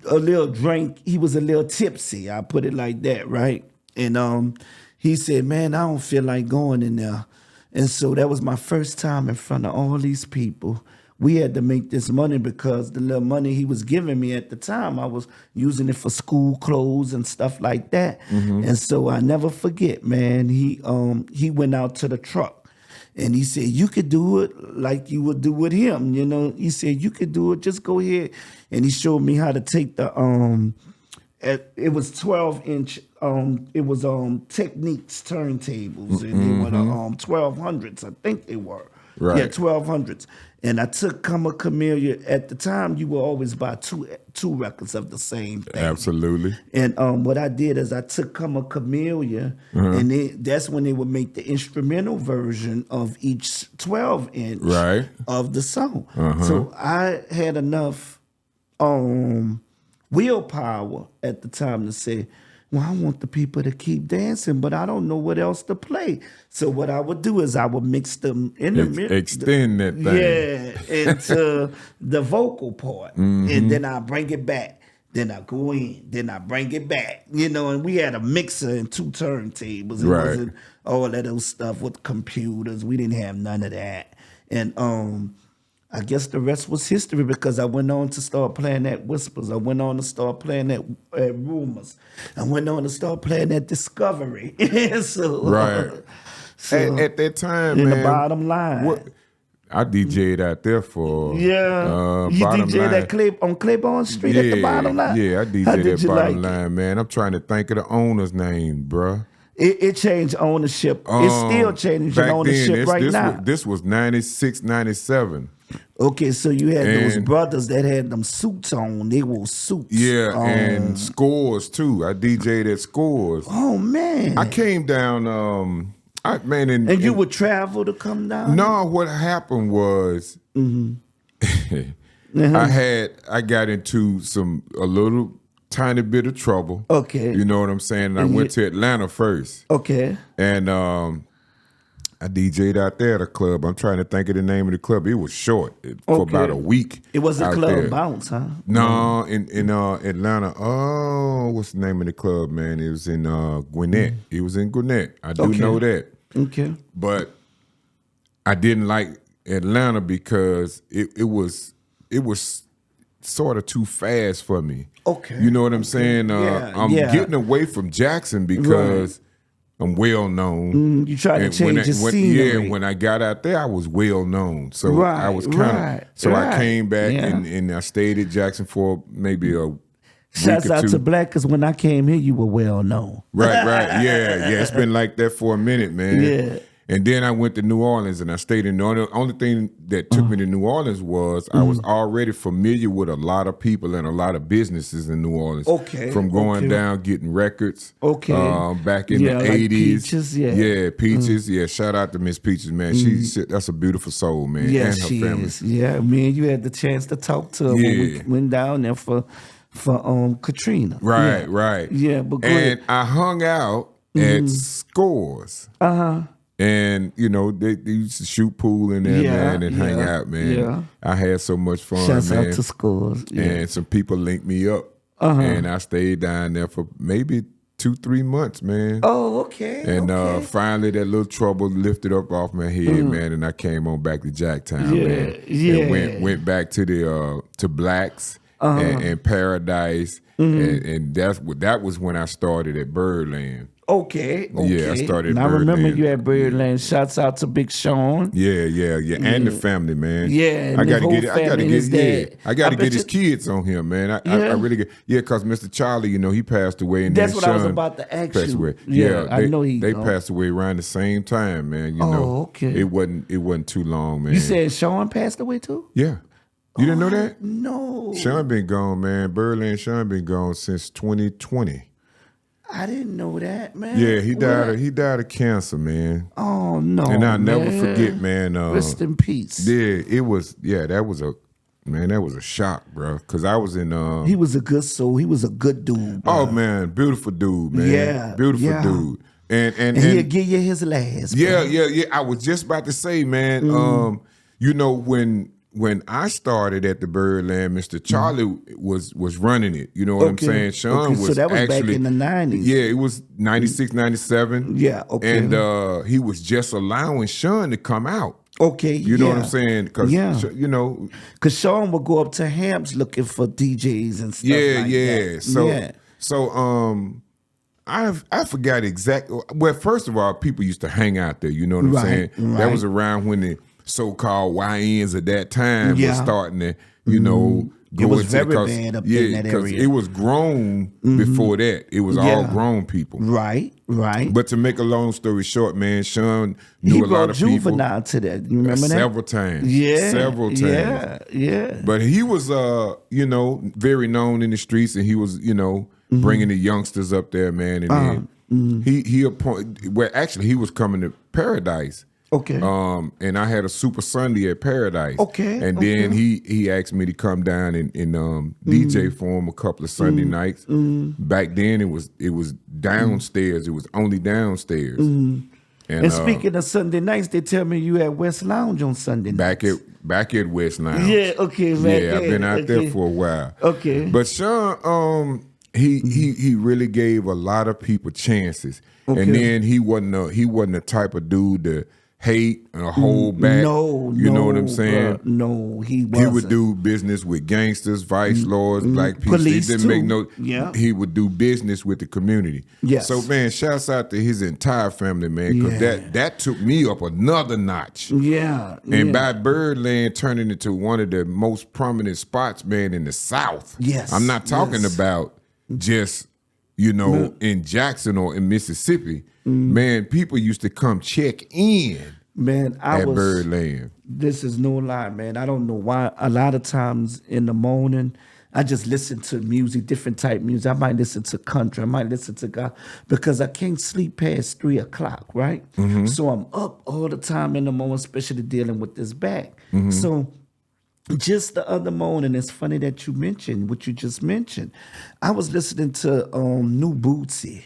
a little drink. He was a little tipsy. I put it like that, right? And he said, "Man, I don't feel like going in there." And so that was my first time in front of all these people. We had to make this money because the little money he was giving me at the time, I was using it for school clothes and stuff like that. And so I never forget, man. He went out to the truck. And he said, you could do it like you would do with him. He said, you could do it. Just go ahead. And he showed me how to take the, it was 12-inch, it was Techniques turntables. And they were the 1200s, I think they were. Right. Yeah, 1200s. And I took Come a Camellia. At the time, you would always buy two records of the same thing. Absolutely. And what I did is I took Come a Camellia, and that's when they would make the instrumental version of each 12-inch of the song. So I had enough willpower at the time to say, well, I want the people to keep dancing, but I don't know what else to play. So what I would do is I would mix them in the middle. Extend that thing. Yeah, into the vocal part. And then I bring it back. Then I go in. Then I bring it back. And we had a mixer and 2 turntables. It wasn't all of those stuff with computers. We didn't have none of that. And I guess the rest was history because I went on to start playing at Whispers. I went on to start playing at Rumors. I went on to start playing at Discovery. So, at that time, in man, the Bottom Line. I DJ'd out there for you Bottom DJ'd Line. on Claiborne Street at the Bottom Line? Yeah, I DJ'd at Bottom Line, man. I'm trying to think of the owner's name, bruh. It changed ownership. It's still changing ownership now. This was 96, 97. Okay, so you had those brothers that had them suits on. They wore suits. Yeah, and Scores, too. I DJ'd at Scores. Oh, man. I came down... and you would travel to come down? No, what happened was I got into a little tiny bit of trouble. Okay. You know what I'm saying? And I went to Atlanta first. Okay. And I DJ'd out there at a club. I'm trying to think of the name of the club. It was short for about a week. It was a club there. bounce, huh? No, in Atlanta. Oh, what's the name of the club, man? It was in Gwinnett. It was in Gwinnett. I do know that. Okay. But I didn't like Atlanta because it was sort of too fast for me. Okay. You know what I'm saying? I'm getting away from Jackson because I'm well known. You try to change your scenery. Yeah, when I got out there, I was well known. So I was kind of, so I came back and I stayed at Jackson for maybe a Shouts out to Blakk, because when I came here, you were well known. Right. Yeah. It's been like that for a minute, man. Yeah. And then I went to New Orleans and I stayed in New Orleans. The only thing that took me to New Orleans was I was already familiar with a lot of people and a lot of businesses in New Orleans. Okay. From going down, getting records. Okay. Back in the like 80s. Peaches, Yeah, Peaches. Yeah, shout out to Miss Peaches, man. That's a beautiful soul, man. Yeah, and her she family. is. Yeah, me and you had the chance to talk to her when we went down there for Katrina. Right. Yeah, but go and ahead. I hung out at Scores. And, they used to shoot pool in there, man, and hang out, man. Yeah. I had so much fun, Shouts man. out to Scores. Yeah. And some people linked me up. And I stayed down there for maybe 2-3 months, man. Oh, okay. And finally that little trouble lifted up off my head, man, and I came on back to Jacktown, man. Yeah. And went back to the to Black's and Paradise. And that was when I started at Birdland. Okay. Yeah, I started. And I remember you at Birdland. Shouts out to Big Sean. Yeah, and the family, man. Yeah, I gotta get bet his kids on here, man. I really because Mr. Charlie, he passed away, and that's then what I was Sean about to ask passed you. away. Yeah, I know they passed away around the same time, man. Okay. It wasn't too long, man. You said Sean passed away too? Yeah. You didn't know that? No. Sean been gone, man. Birdland Sean been gone since 2020. I didn't know that, man. Yeah, he died of cancer, man. Oh no. And I'll never forget, man. Rest in peace. Yeah, that was a shock, bro. Cause I was in he was a good soul. He was a good dude, bro. Oh man, beautiful dude, man. Yeah. Beautiful dude. And he'll give you his last. Yeah. I was just about to say, man, when I started at the Birdland, Mr. Charlie was running it. You know what I'm saying? Sean was so that was actually back in the 90s. Yeah, it was 96, 97. Yeah, okay. And he was just allowing Sean to come out. Okay, You know what I'm saying? Because, because Sean would go up to Hams looking for DJs and stuff that. So I forgot exactly. Well, first of all, people used to hang out there. You know what I'm saying? Right. That was around when the so-called YNs at that time was starting to, go it was into very bad up in that area. It was grown before that. It was all grown people. Right. But to make a long story short, man, Sean knew a lot of people. He brought Juvenile to that. You remember that? Several times. Yeah. Several times. Yeah. But he was, very known in the streets, and he was, bringing the youngsters up there, man. And then he appointed. Well, actually, he was coming to Paradise. Okay. And I had a Super Sunday at Paradise. Okay. And then he asked me to come down and DJ for him a couple of Sunday nights. Back then it was downstairs. It was only downstairs. And speaking of Sunday nights, they tell me you at West Lounge on Sunday nights. Back at West Lounge. Yeah, okay, Yeah, I've been out there for a while. Okay. But Sean, he really gave a lot of people chances. Okay. And then he wasn't the type of dude to hate or hold back. You know what I'm saying? No, he wasn't. He would do business with gangsters, vice lords, black people. Police He didn't make no. Yeah. He would do business with the community. Yes. So man, shouts out to his entire family, man, because that took me up another notch. Yeah. And by Birdland turning into one of the most prominent spots, man, in the South. Yes. I'm not talking about just in Jackson or in Mississippi. Man, people used to come check in. Man, at Birdland. This is no lie, man. I don't know why. A lot of times in the morning, I just listen to music, different type music. I might listen to country. I might listen to God because I can't sleep past 3 o'clock, right? So I'm up all the time in the morning, especially dealing with this back. So just the other morning, it's funny that you mentioned what you just mentioned. I was listening to New Bootsy.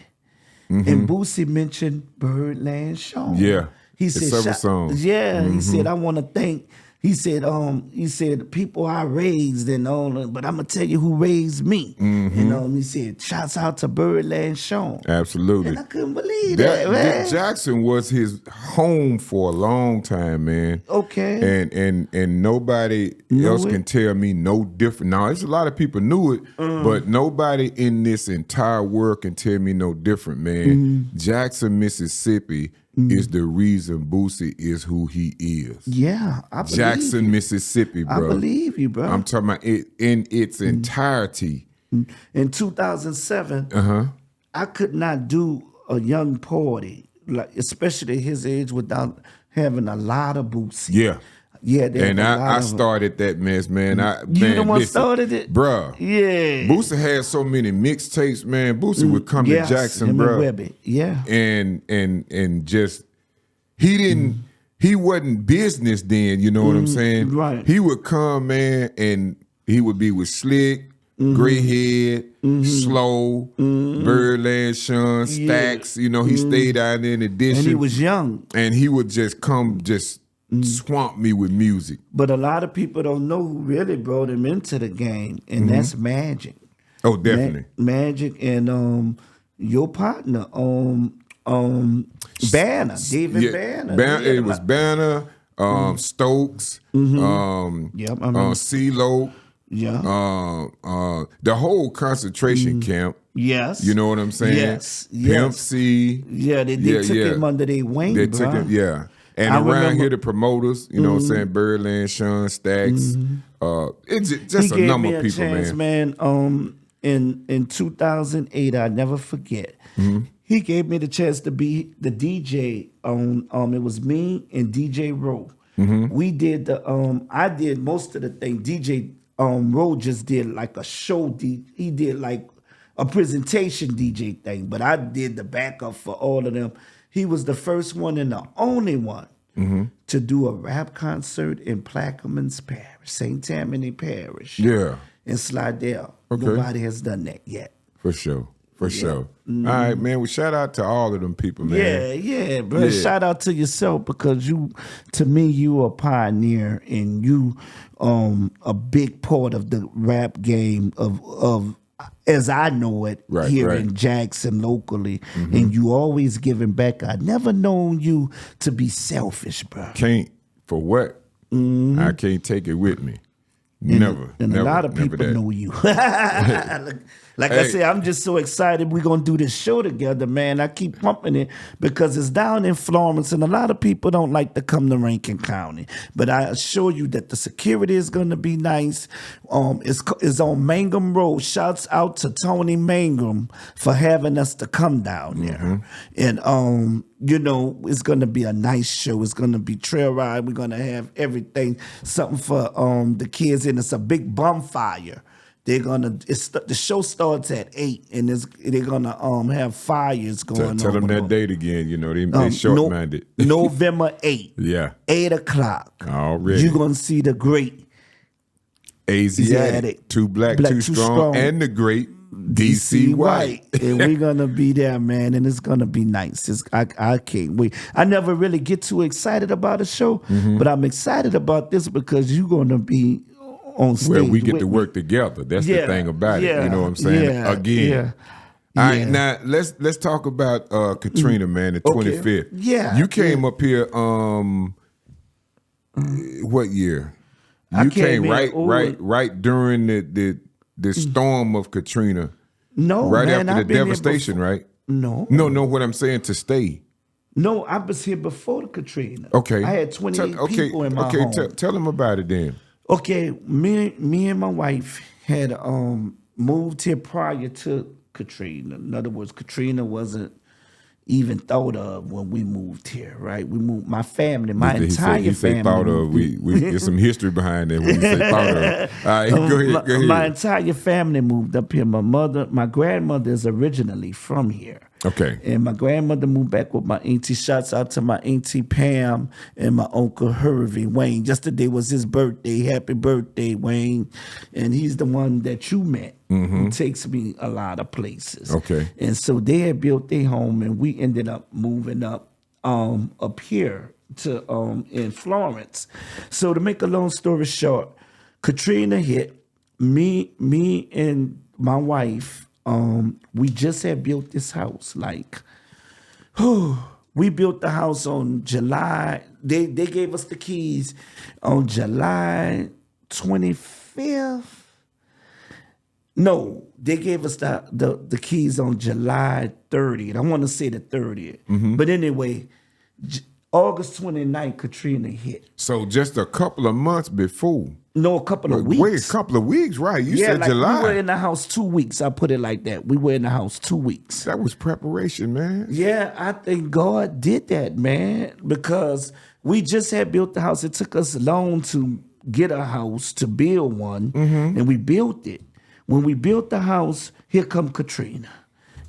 And Bootsy mentioned Birdland Sean. Yeah. He it's said several songs. Yeah. He said, I want to thank, he said, people I raised and all, but I'm gonna tell you who raised me. He said, shouts out to Birdland Sean. Absolutely. And I couldn't believe that, man. Jackson was his home for a long time, man. Okay. And nobody else can tell me no different. Now, there's a lot of people knew it, but nobody in this entire world can tell me no different, man. Jackson, Mississippi is the reason Boosie is who he is. Yeah, I believe Jackson, you. Mississippi, bro. I believe you, bro. I'm talking about it in its entirety. In 2007, I could not do a young party, like especially his age, without having a lot of Boosie. Yeah. Yeah, and I started that mess, man. Started it? Bruh. Yeah. Boosie had so many mixtapes, man. Boosie would come to Jackson, bruh. Yeah. And just, he wasn't business then, you know what I'm saying? Right. He would come, man, and he would be with Slick, Gray Head, Slow, Birdland, Sean, Stacks. He stayed out there in addition. And he was young. And he would just come swamp me with music. But a lot of people don't know who really brought him into the game, and that's Magic. Oh, definitely. Magic and your partner, Banner, David Banner. It was Banner, Stokes, CeeLo. Yeah. The whole concentration camp. Yes. You know what I'm saying? Yes. Pimp C. Yeah, they took him under their wing, They took him, yeah. And around here, the promoters, you know what I'm saying? Birdland, Sean, Stacks. It's just a number of people, man. In 2008, I never forget. He gave me the chance to be the DJ on. It was me and DJ Rowe. We did I did most of the thing. DJ Rowe just did like a show. He did like a presentation DJ thing, but I did the backup for all of them. He was the first one and the only one to do a rap concert in Plaquemines Parish, St. Tammany Parish. Yeah. In Slidell. Okay. Nobody has done that yet. For sure. For sure. All right, man. Well, shout out to all of them people, man. Yeah, bro. Yeah. Shout out to yourself because to me, you a pioneer and you a big part of the rap game of as I know it here in Jackson locally, and you always giving back. I never known you to be selfish, bro. Can't for what? I can't take it with me. Never. And a lot of people know you. Like I said, I'm just so excited we're going to do this show together, man. I keep pumping it because it's down in Florence, and a lot of people don't like to come to Rankin County. But I assure you that the security is going to be nice. It's on Mangum Road. Shouts out to Tony Mangum for having us to come down there. And, it's going to be a nice show. It's going to be trail ride. We're going to have everything, something for the kids, and it's a big bonfire The show starts at 8, and they're gonna have fires going on. Tell them that date again. You know they short-minded. November 8th. Yeah. 8:00. Already. You're gonna see the great Asiatic, Too Black, Too Strong, and the great D.C. White. And we're gonna be there, man, and it's gonna be nice. I can't wait. I never really get too excited about a show, but I'm excited about this because you're gonna be on stage. Well, we get to work together. That's the thing about it. You know what I'm saying? Again. All right, now let's talk about Katrina, man, the 25th. Yeah. You came up here what year? You came right during the storm of Katrina. No, right man, after I've the been devastation, right? No. No, what I'm saying, to stay. No, I was here before the Katrina. Okay. I had 28 people in my home. Tell them about it then. Okay, me and my wife had moved here prior to Katrina. In other words, Katrina wasn't even thought of when we moved here, right? We moved, my family, my entire family. Thought of. We get some history behind that when you say thought of. All right, go ahead. My entire family moved up here. My grandmother is originally from here. Okay. And my grandmother moved back with my auntie. Shouts out to my auntie Pam and my uncle Hervey Wayne. Yesterday was his birthday. Happy birthday, Wayne. And he's the one that you met. Who takes me a lot of places. Okay. And so they had built their home, and we ended up moving up here to in Florence. So to make a long story short, Katrina hit. Me and my wife, we just had built this house. We built the house on July. They gave us the keys on July 25th. No, they gave us the keys on July 30th. I want to say the 30th. But anyway, August 29th, Katrina hit. So just a couple of months before. No, a couple of weeks. Wait, a couple of weeks, right? You said July. We were in the house 2 weeks. I put it like that. We were in the house 2 weeks. That was preparation, man. Yeah, I think God did that, man, because we just had built the house. It took us long to get a house, to build one, and we built it. When we built the house, here come Katrina.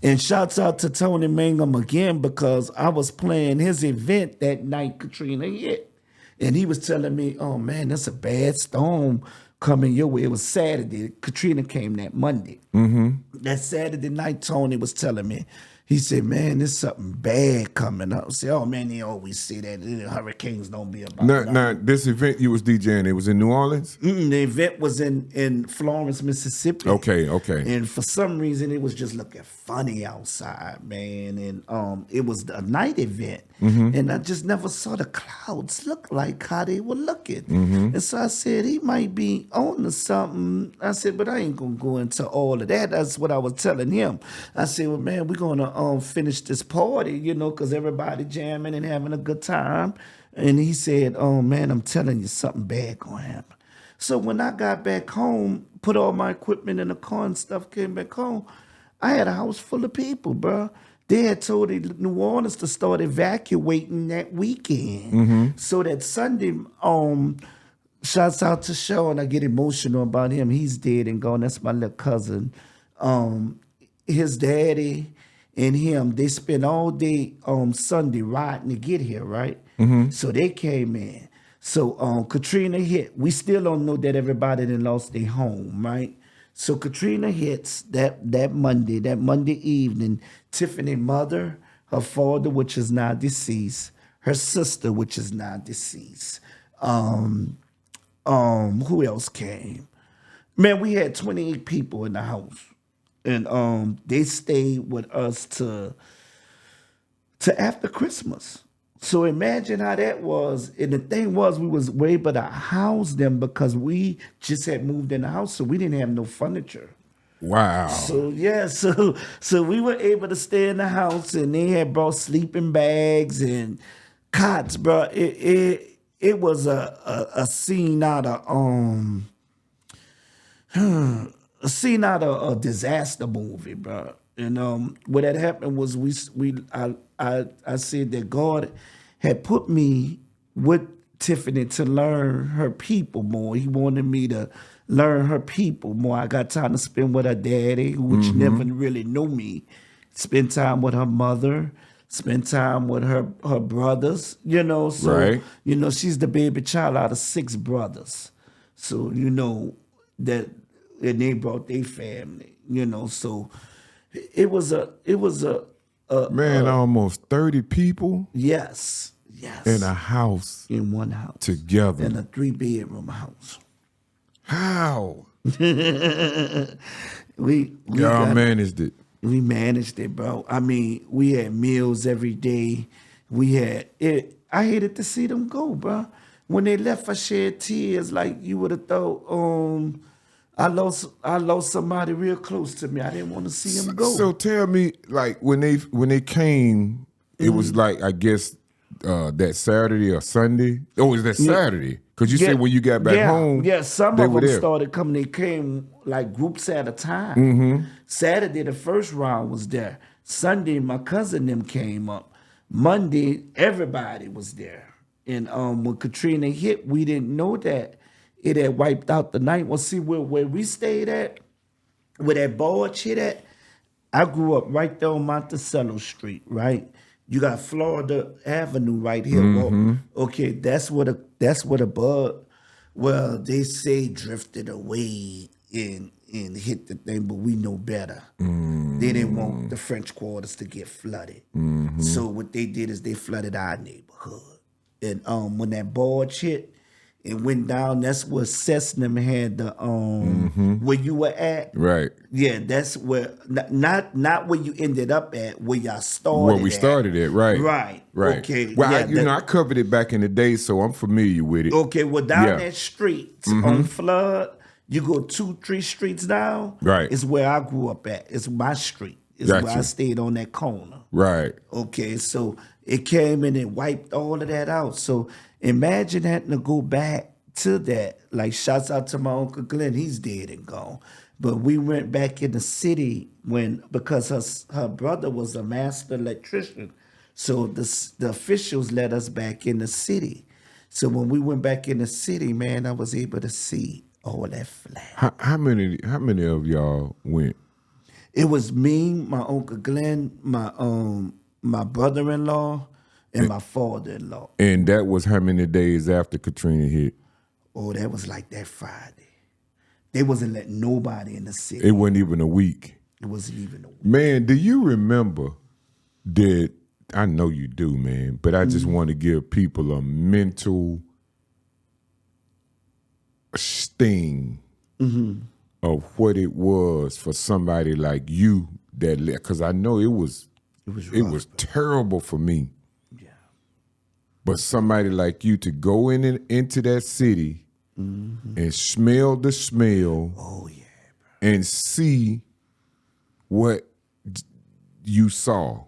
And shouts out to Tony Mangum again, because I was playing his event that night Katrina hit. And he was telling me, oh man, that's a bad storm coming your way. It was Saturday. Katrina came that Monday. That Saturday night, Tony was telling me, he said, man, there's something bad coming up. I said, oh man, they always say that. Hurricanes don't be about Now, this event you was DJing, it was in New Orleans? The event was in Florence, Mississippi. Okay. And for some reason, it was just looking funny outside, man. And it was a night event. And I just never saw the clouds look like how they were looking. And so I said, he might be on to something. I said, but I ain't going to go into all of that. That's what I was telling him. I said, well, man, we're going to finish this party, because everybody jamming and having a good time. And he said, oh, man, I'm telling you, something bad going to happen. So when I got back home, put all my equipment in the car and stuff, came back home, I had a house full of people, bro. They had told New Orleans to start evacuating that weekend. So that Sunday, shouts out to Sean. I get emotional about him. He's dead and gone. That's my little cousin. His daddy and him, they spent all day on Sunday riding to get here, right? So they came in. So Katrina hit. We still don't know that everybody done lost their home, right? So Katrina hits that Monday evening. Tiffany's mother, her father, which is now deceased, her sister, which is now deceased. Who else came? Man, we had 28 people in the house. And they stayed with us to after Christmas. So imagine how that was. And the thing was, we was able to house them because we just had moved in the house, so we didn't have no furniture. Wow. So yeah, so we were able to stay in the house, and they had brought sleeping bags and cots, bro. It was a scene out of a disaster movie, bro. And what had happened was I said that God had put me with Tiffany to learn her people more. He wanted me to learn her people more. I got time to spend with her daddy, which never really knew me. Spend time with her mother. Spend time with her brothers. You know, so Right. you know she's the baby child out of 6 brothers. So you know that, and they brought their family. You know, so it was a Man, almost 30 people yes in a house in one house together. in a 3-bedroom house. How? We Y'all managed it. We managed it, bro. I mean, we had meals every day. We had it. I hated to see them go, bro. When they left, I shed tears. Like you would have thought. I lost somebody real close to me. I didn't want to see them go. So tell me, like when they came, it was like, I guess that Saturday or Sunday. Oh, was that Saturday? Because you said when you got back home, some they of were them there. started coming. They came like groups at a time. Saturday, the first round was there. Sunday, my cousin them came up. Monday, everybody was there. And when Katrina hit, we didn't know that it had wiped out the night. Well, see where we stayed at, where that bulge hit at. I grew up right there on Monticello Street, right? You got Florida Avenue right here. Well, okay, that's what a bug. Well, they say drifted away and hit the thing, but we know better. They didn't want the French quarters to get flooded. So what they did is they flooded our neighborhood. And when that bulge hit, it went down. That's where Cessna had the where you were at. Right. Yeah, that's where not where you ended up at, where y'all started. Where we started at, right. Right. Right. Okay. Well, yeah, I covered it back in the day, so I'm familiar with it. Okay, well down that street on Flood, you go 2-3 streets down. Right. It's where I grew up at. It's my street. It's where I stayed on that corner. Right. Okay, so it came in and wiped all of that out. So imagine having to go back to that. Like, shouts out to my Uncle Glenn. He's dead and gone. But we went back in the city because her brother was a master electrician. So the officials let us back in the city. So when we went back in the city, man, I was able to see all that flat. How many of y'all went? It was me, my Uncle Glenn, my brother-in-law, and my father-in-law. And that was how many days after Katrina hit? Oh, that was like that Friday. They wasn't letting nobody in the city. It wasn't even a week. It wasn't even a week. Man, do you remember that? I know you do, man, but I just want to give people a mental sting of what it was for somebody like you that, because I know it was terrible for me. Yeah. But somebody like you to go into that city and smell the smell. Oh yeah, bro. And see what you saw.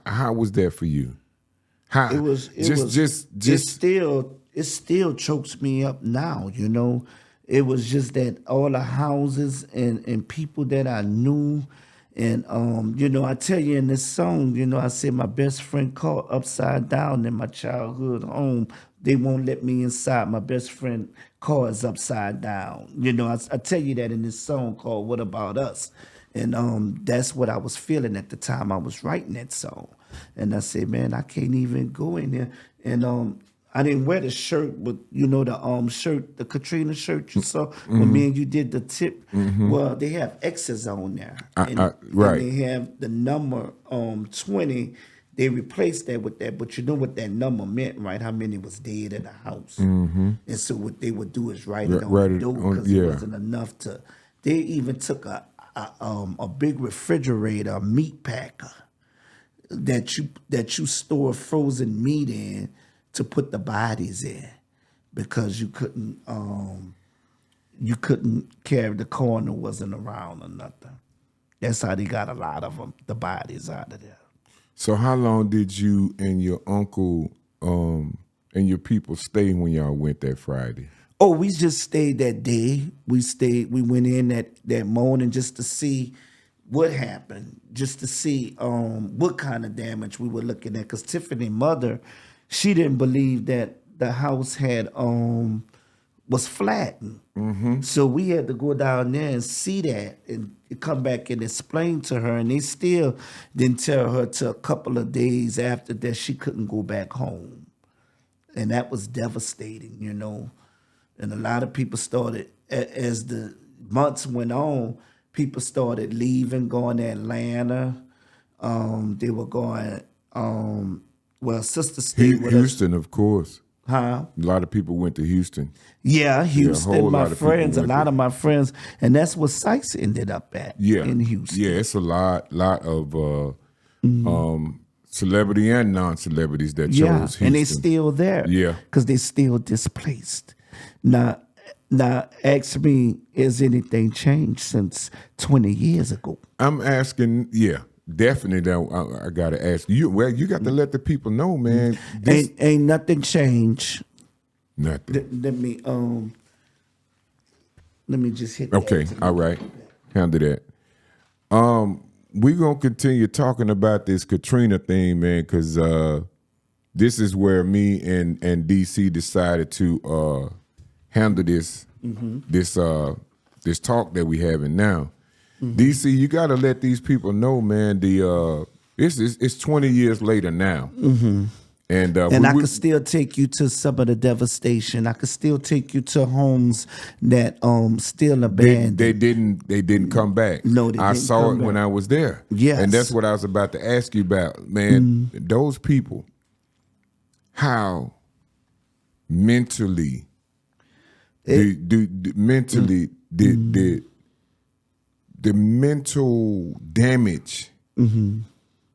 How was that for you? How it still chokes me up now, you know. It was just that all the houses and people that I knew, and you know, I tell you in this song, you know, I said my best friend caught upside down in my childhood home. They won't let me inside. My best friend car is upside down. You know, I tell you that in this song called "What About Us," and that's what I was feeling at the time I was writing that song. And I said, man, I can't even go in there. And I didn't wear the shirt, but you know the shirt, the Katrina shirt you saw when me and you did the tip. Well, they have X's on there, right? And they have the number 20. They replaced that with that, but you know what that number meant, right? How many was dead in the house? And so what they would do is write it on the door because it wasn't enough to. They even took a big refrigerator, a meat packer that you store frozen meat in to put the bodies in, because you couldn't carry, the coroner wasn't around or nothing. That's how they got a lot of them, the bodies out of there. So how long did you and your uncle and your people stay when y'all went that Friday? Oh, we just stayed that day. We went in that morning just to see what happened, just to see what kind of damage we were looking at. Because Tiffany's mother, she didn't believe that the house had was flattened. So we had to go down there and see that and come back and explain to her. And they still didn't tell her till a couple of days after that she couldn't go back home. And that was devastating, you know. And a lot of people started, as the months went on, people started leaving, going to Atlanta. They were going, Sister stayed with us. Houston, of course. Huh? A lot of people went to Houston. Yeah, Houston, my friends, a lot there. of my friends. And that's what Sykes ended up at in Houston. Yeah, it's a lot of celebrity and non-celebrities that chose Houston. And they still there. Yeah. Because they still displaced. Now, ask me, has anything changed since 20 years ago? I'm asking, definitely. I got to ask you. Well, you got to let the people know, man. Ain't nothing changed. Nothing. Let me just hit Okay, that. all right. Handle that. We're going to continue talking about this Katrina thing, man, because this is where me and D.C. decided to handle this this talk that we having now. D.C., you got to let these people know, man, it's 20 years later now. And I could still take you to some of the devastation. I could still take you to homes that still abandoned. They didn't come back. No, they I didn't saw come it when back. I was there. Yes. And that's what I was about to ask you about. Man, those people, how mentally the mental damage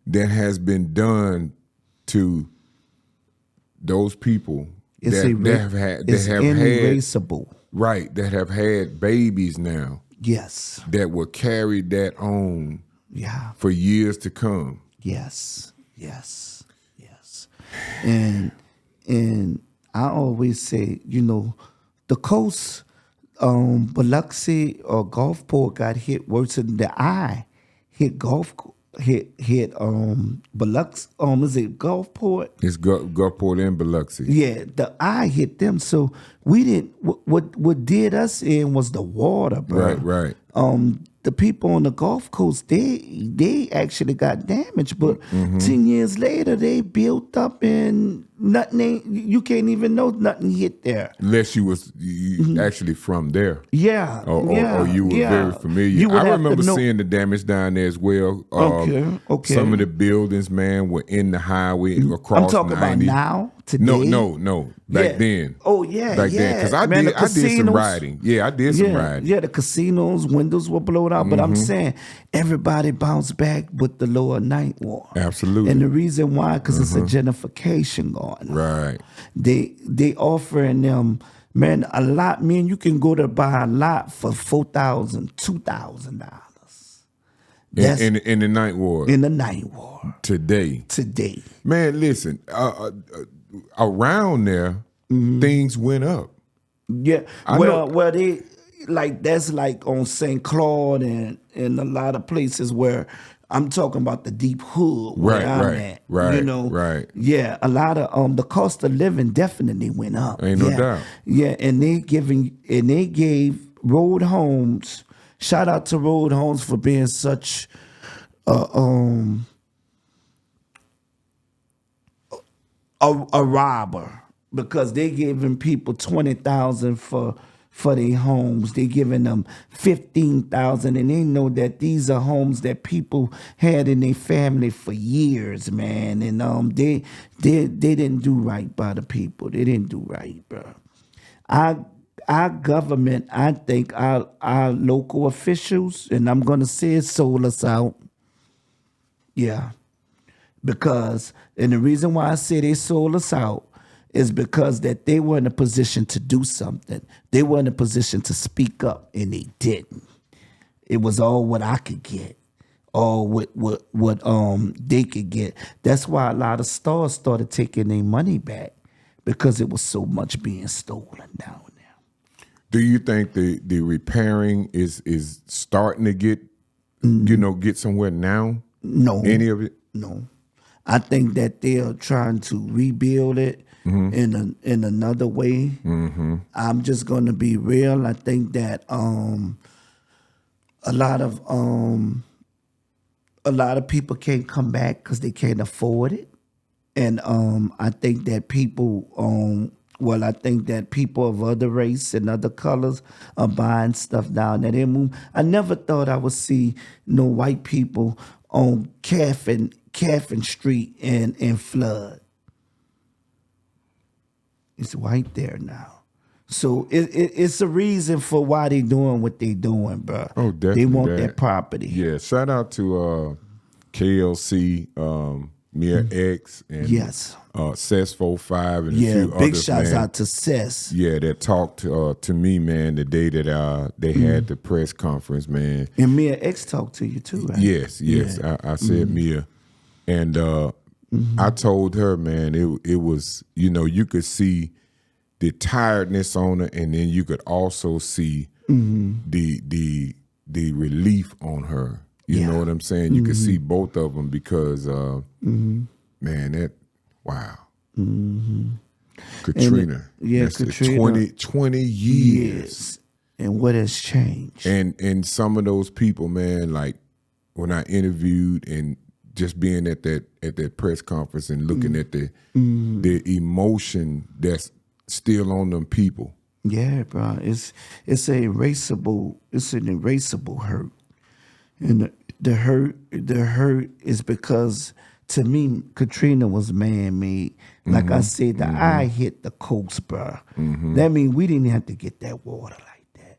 that has been done to those people that have erasable. Right, that have had babies now. Yes. That will carry that on for years to come. Yes. And I always say, you know, the coast, Biloxi or Gulfport got hit worse than the eye hit Biloxi. Is it Gulfport? It's Gulfport and Biloxi. Yeah, the eye hit them. So we didn't. What did us in was the water, bro. Right. The people on the Gulf Coast, they actually got damaged, but 10 years later they built up and nothing. You can't even know nothing hit there Unless you was actually from there. Yeah, or you were very familiar. I remember seeing the damage down there as well. Okay. Some of the buildings, man, were in the highway across. I'm talking 90. about now, today. No. Back then. Oh yeah, back then. Because I did some riding. Yeah, I did some riding. Yeah, the casinos, windows were blown out. But I'm saying everybody bounced back with the lower ninth ward. Absolutely. And the reason why, because it's a gentrification going on. Right. They offering them, man, a lot. Man, you can go to buy a lot for $4,000, $2,000. In the ninth ward. In the ninth ward. Today. Man, listen, around there, things went up. Yeah. Well, they that's like on St. Claude and a lot of places where I'm talking about the deep hood where I'm at. Right. You know. Right. Yeah. A lot of the cost of living definitely went up. Ain't no doubt. Yeah, and they gave Road Homes. Shout out to Road Homes for being such a robber, because they giving people $20,000 for their homes. They giving them $15,000, and they know that these are homes that people had in their family for years, man. And they didn't do right by the people. They didn't do right, bro. Our government, I think our local officials, and I'm gonna say it, sold us out. Yeah. Because, and the reason why I say they sold us out is because that they were in a position to do something. They were in a position to speak up, and they didn't. It was all what I could get, all what they could get. That's why a lot of stores started taking their money back, because it was so much being stolen down there. Do you think the repairing is starting to get get somewhere now? No. Any of it? No. I think that they are trying to rebuild it in another way. I'm just gonna be real. I think that a lot of people can't come back because they can't afford it, and I think that people I think that people of other race and other colors are buying stuff down there. I never thought I would see no white people on Caffin Street in Flood. It's white there now. So it's a reason for why they doing what they doing, bro. Oh, definitely. They want that property. Yeah, shout out to KLC, Mia X, and Cess 45, and a few others. Big shouts out to Cess. Yeah, that talked to me, man, the day that they had the press conference, man. And Mia X talked to you too, right? Yes. Yeah. I said Mia. And I told her, man, it was, you could see the tiredness on her, and then you could also see the relief on her. You know what I'm saying? You could see both of them because, man, wow. Katrina. Katrina. 20 years. And what has changed? And some of those people, man, like when I interviewed and just being at that press conference and looking at the emotion that's still on them people. Yeah, bro. It's an erasable hurt. And the hurt is because, to me, Katrina was man-made. Like I said, the eye hit the coast, bro. That means we didn't have to get that water like that.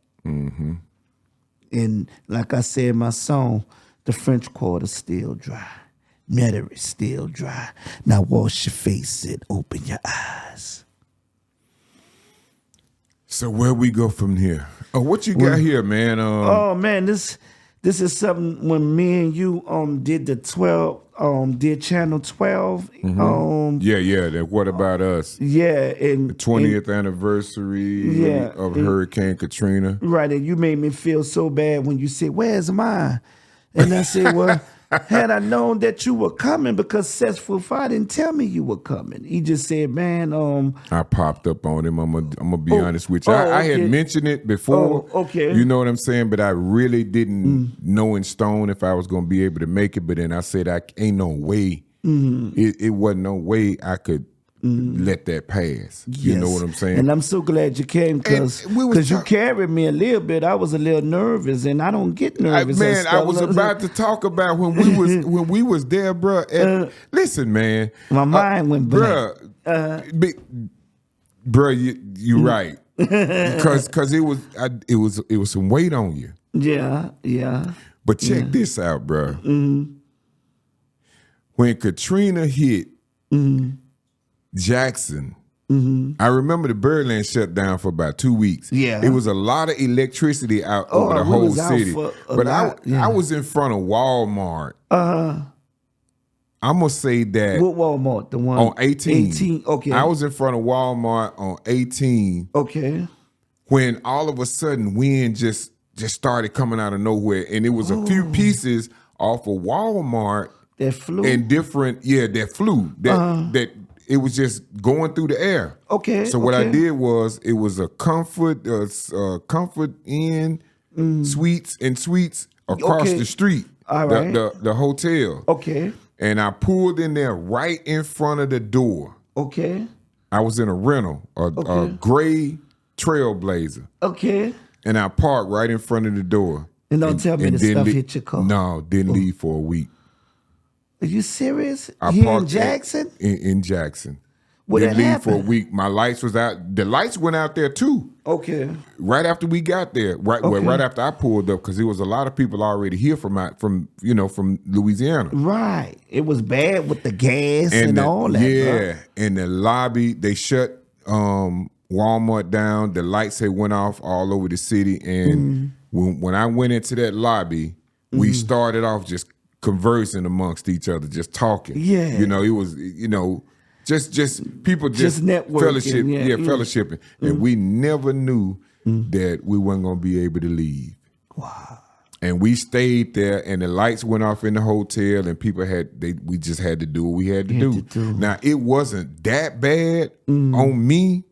And like I said in my song, the French Quarter's still dry. Metairie is still dry. Now wash your face and open your eyes. So where we go from here? Oh, what you got here, man? Oh man, this is something when me and you did the 12 did channel 12. That What About Us? Yeah, and the 20th anniversary of Hurricane Katrina. Right, and you made me feel so bad when you said, "Where's mine?" And I said, "Well, had I known that you were coming, because Seth Fulfar didn't tell me you were coming. He just said, man, I popped up on him. I'm gonna be honest with you. I had mentioned it before. You know what I'm saying? But I really didn't know in stone if I was gonna be able to make it. But then I said, ain't no way. It wasn't no way I could let that pass. You know what I'm saying? And I'm so glad you came, because you carried me a little bit. I was a little nervous, and I don't get nervous. I was about to talk about when we was there, bro. Listen, man, my mind went blank. Bro, you're right, because it was some weight on you. Yeah. But check this out, bro. When Katrina hit Jackson, I remember the Birdland shut down for about 2 weeks. Yeah, it was a lot of electricity out over the whole city. But I was in front of Walmart. I'm gonna say that. What Walmart? The one on 18. 18. Okay. I was in front of Walmart on 18. Okay. When all of a sudden wind just started coming out of nowhere, and it was a few pieces off of Walmart that flew and different. That flew. That it was just going through the air. Okay. So what I did was, it was a Comfort Inn suites across the street. All right. The hotel. Okay. And I pulled in there right in front of the door. Okay. I was in a rental, a gray Trailblazer. Okay. And I parked right in front of the door. And don't tell me the stuff hit your car. No, didn't leave for a week. Are you serious? I Here parked in Jackson? In Jackson. What didn't leave happened? for a week. My lights was out. The lights went out there too. Okay. Right after we got there. Right after I pulled up, because there was a lot of people already here from Louisiana. Right. It was bad with the gas and all that. Yeah. In the lobby, they shut Walmart down. The lights had went off all over the city. And when I went into that lobby, we started off just conversing amongst each other, just talking. Yeah. It was, just people just networking. Fellowshipping. And we never knew that we weren't going to be able to leave. Wow. And we stayed there, and the lights went off in the hotel, and people we just had to do what we had to do. Now, it wasn't that bad on me,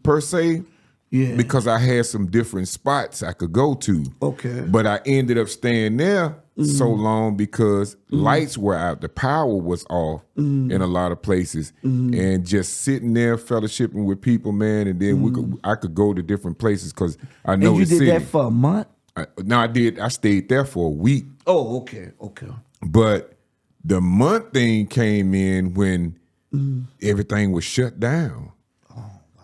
per se, because I had some different spots I could go to. Okay. But I ended up staying there so long because lights were out, the power was off in a lot of places, and just sitting there fellowshipping with people, man, and then I could go to different places because I know and the you did city. That for a month? No, I did. I stayed there for a week. Oh, okay. But the month thing came in when everything was shut down.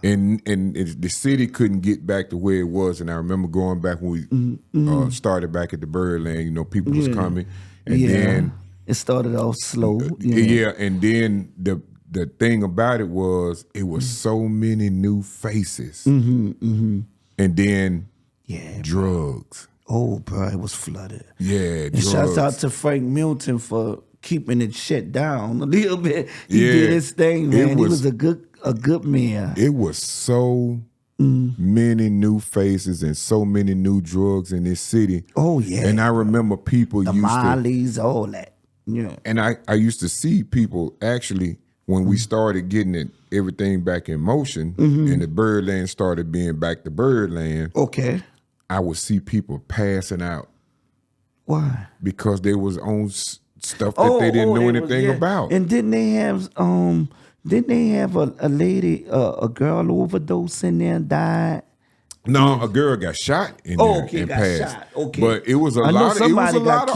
And the city couldn't get back to where it was. And I remember going back when we started back at the Birdland, you know, people was coming. And then it started off slow. Yeah, and then the thing about it was so many new faces. And then drugs. Oh, bro, it was flooded. Yeah, and drugs. Shouts out to Frank Milton for keeping it shut down a little bit. He did his thing, man. He was a good man. It was so many new faces and so many new drugs in this city. Oh, yeah. And I remember people the Mollies, all that. Yeah. And I used to see people actually when we started getting everything back in motion and the Birdland started being back to Birdland. Okay. I would see people passing out. Why? Because they was on stuff that they didn't know anything about. And didn't they have a lady, a girl overdose in there and died? No, a girl got shot in there and passed. Shot. Okay. But it was a lot of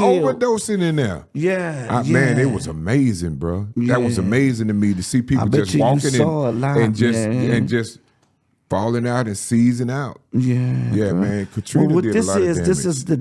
overdosing in there. Yeah. Man, it was amazing, bro. Yeah. That was amazing to me to see people just walking and just falling out and seizing out. Yeah. Yeah, bro. Man. Katrina did a lot of damage. This is the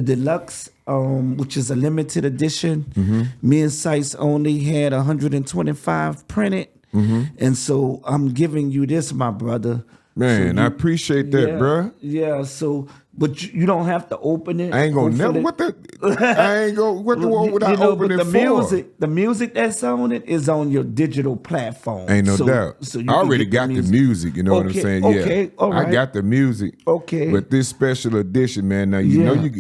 deluxe, which is a limited edition. Me and Sice only had 125 printed. And so I'm giving you this, my brother. Man, I appreciate that, bro. Yeah, so, but you don't have to open it. I ain't gonna never, what the would I open it for? The music that's on it is on your digital platform. Ain't no doubt. So I already got the music, you know what I'm saying? Okay, all right. I got the music. Okay. But this special edition, man, now you know you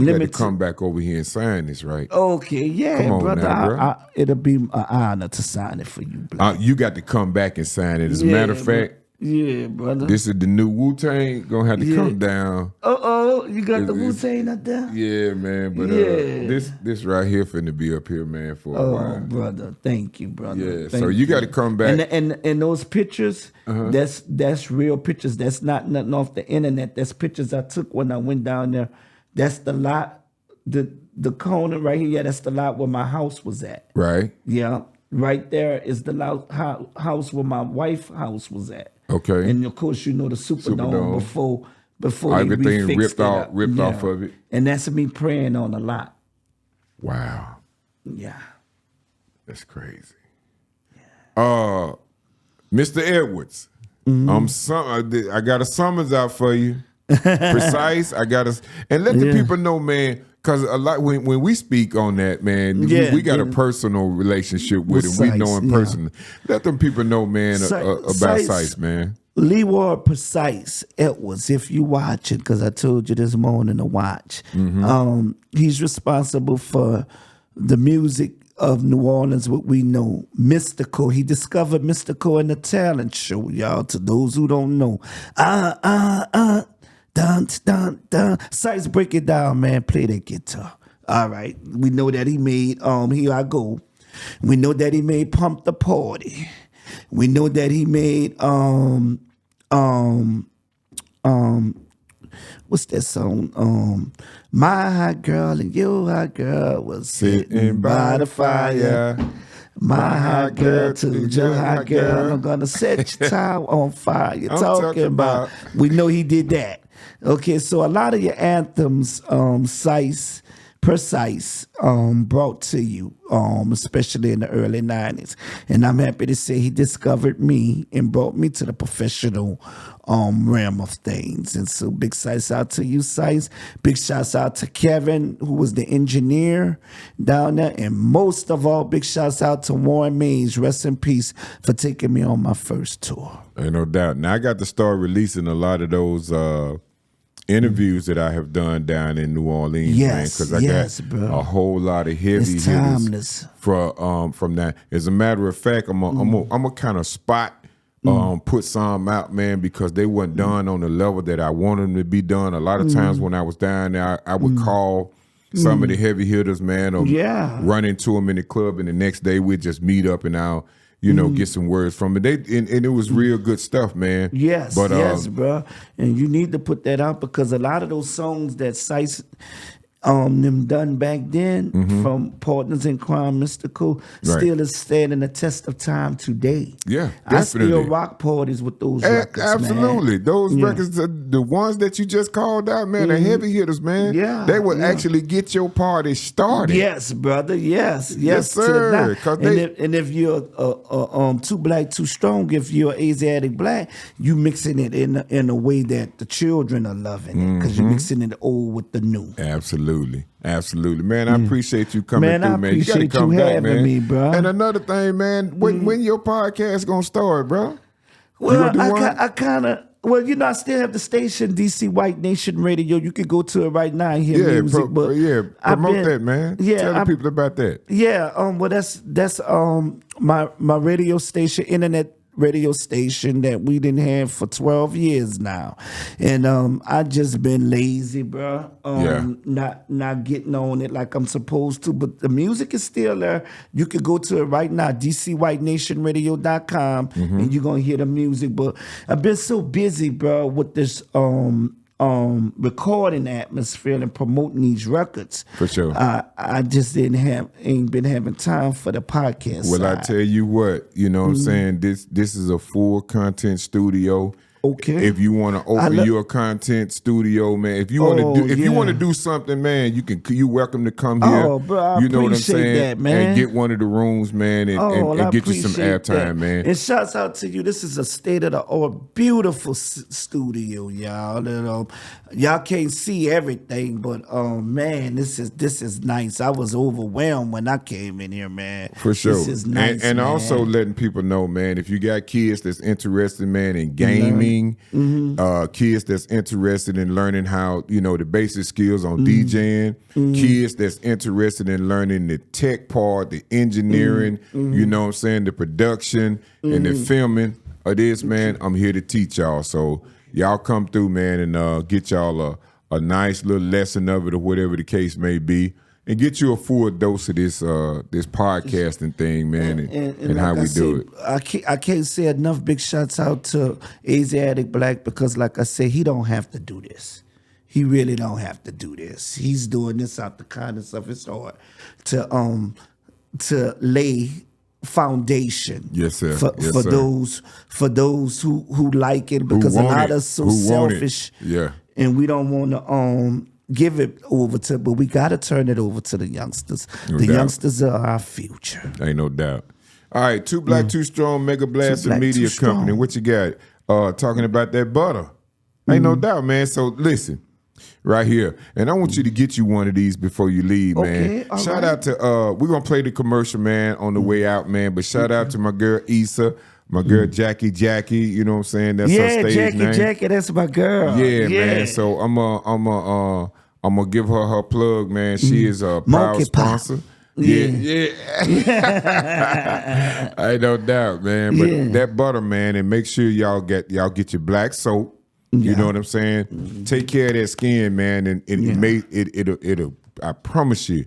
got to come back over here and sign this, right? Okay, yeah, come on brother. Now, bro. It'll be an honor to sign it for you, Blakk. You got to come back and sign it. As a matter of fact, yeah, brother. This is the new Wu-Tang. Gonna have to come down. You got the Wu-Tang up there? Yeah, man. But this right here finna be up here, man, for a while. Oh, brother. Thank you, brother. Yeah, so you got to come back. And those pictures, that's real pictures. That's not nothing off the internet. That's pictures I took when I went down there. That's the lot, the corner right here. Yeah, that's the lot where my house was at. Right. Yeah. Right there is the house where my wife's house was at. Okay. And of course, you know the Superdome before everything ripped off of it. And that's me praying on a lot. Wow. Yeah. That's crazy. Yeah. Mr. Edwards, I got a summons out for you. Precise. And let the people know, man. Because a lot when we speak on that, man, we got a personal relationship with him. We know him personally. Let them people know, man, about Sice, man. Leroy Precise Edwards, if you watch it, because I told you this morning to watch. He's responsible for the music of New Orleans, what we know, Mystical. He discovered Mystical in the talent show, y'all. To those who don't know, dun, dun, dun. Sice, break it down, man. Play that guitar. All right. We know that he made, Here I Go. We know that he made Pump the Party. We know that he made, what's that song? My hot girl and your hot girl was sitting by the fire. My hot girl to your hot girl. I'm gonna set your towel on fire. You're talking about. We know he did that. Okay, so a lot of your anthems, Sice, Precise, brought to you, especially in the early 90s. And I'm happy to say he discovered me and brought me to the professional realm of things. And so big shouts out to you, Sice. Big shouts out to Kevin, who was the engineer down there. And most of all, big shouts out to Warren Mays, rest in peace, for taking me on my first tour. Ain't no doubt. Now I got to start releasing a lot of those interviews that I have done down in New Orleans, man, because I got a whole lot of heavy hitters from that. As a matter of fact, I'm a kind of spot. Put some out, man, because they weren't done on the level that I wanted them to be done. A lot of times when I was down there, I would call some of the heavy hitters, man, or run into them in the club, and the next day we'd just meet up and I'll, get some words from it. And it was real good stuff, man. Yes, bro. And you need to put that out because a lot of those songs that Sice them done back then from Partners in Crime, Mystical, still is standing the test of time today. Yeah, definitely. I still rock parties with those records, absolutely. man. Those records, the ones that you just called out, man, the heavy hitters, man. Yeah, they would actually get your party started. Yes, brother. Yes, sir. And if you're too black, too strong, if you're Asiatic black, you mixing it in a way that the children are loving it because you're mixing it old with the new. Absolutely, man. I appreciate you coming through, man. You gotta come back, having me, bro. And another thing, man, when your podcast gonna start, bro? Well, I still have the station, D.C. White Nation Radio. You can go to it right now and hear music. Promote that, man. Tell the people about that. Yeah, well, that's my radio station, internet radio station that we didn't have for 12 years now, and I just been lazy, bro. Not getting on it like I'm supposed to, but the music is still there. You could go to it right now, dcwhitenationradio.com, and you're gonna hear the music. But I've been so busy, bro, with this recording atmosphere and promoting these records. For sure. I just ain't been having time for the podcast. Well, side. I tell you what, you know what I'm saying? This is a full content studio. Okay. If you want to open your content studio, man, if you want to you want to do something, man, you're welcome to come here. Oh, bro, I you know what I'm saying? That, man. And get one of the rooms, man, and get you some airtime, man. And shouts out to you. This is a state of the art, beautiful studio, y'all. And, y'all can't see everything, but man, this is nice. I was overwhelmed when I came in here, man. For sure. This is nice, and man. also letting people know, man, if you got kids that's interested, man, in gaming. Kids that's interested in learning how, the basic skills on DJing, kids that's interested in learning the tech part, the engineering, you know what I'm saying, the production and the filming of this, man, I'm here to teach y'all. So y'all come through, man, and get y'all a nice little lesson of it or whatever the case may be. And get you a full dose of this podcasting thing, man, and how we do it. I can't say enough big shouts out to Asiatic Blakk because, like I said, he don't have to do this. He really don't have to do this. He's doing this out the kindness of his heart to lay foundation. Yes, sir. For those who like it, because a lot of us so selfish. Yeah. And we don't want to give it over to, but we got to turn it over to the youngsters. Youngsters are our future. Ain't no doubt. All right, Too Black, Too Strong, Mega Blast and Media Company. What you got? Talking about that butter. Ain't no doubt, man. So listen, right here. And I want you to get you one of these before you leave, man. Shout out to, we're going to play the commercial, man, on the way out, man. But shout out to my girl, Issa. My girl Jackie, you know what I'm saying? That's her stage name. Jackie, that's my girl. Yeah, man. So I'm gonna give her plug, man. She is a proud sponsor. Yeah. I ain't no doubt, man. But that butter, man, and make sure y'all get your black soap. You know what I'm saying? Take care of that skin, man, and it'll I promise you,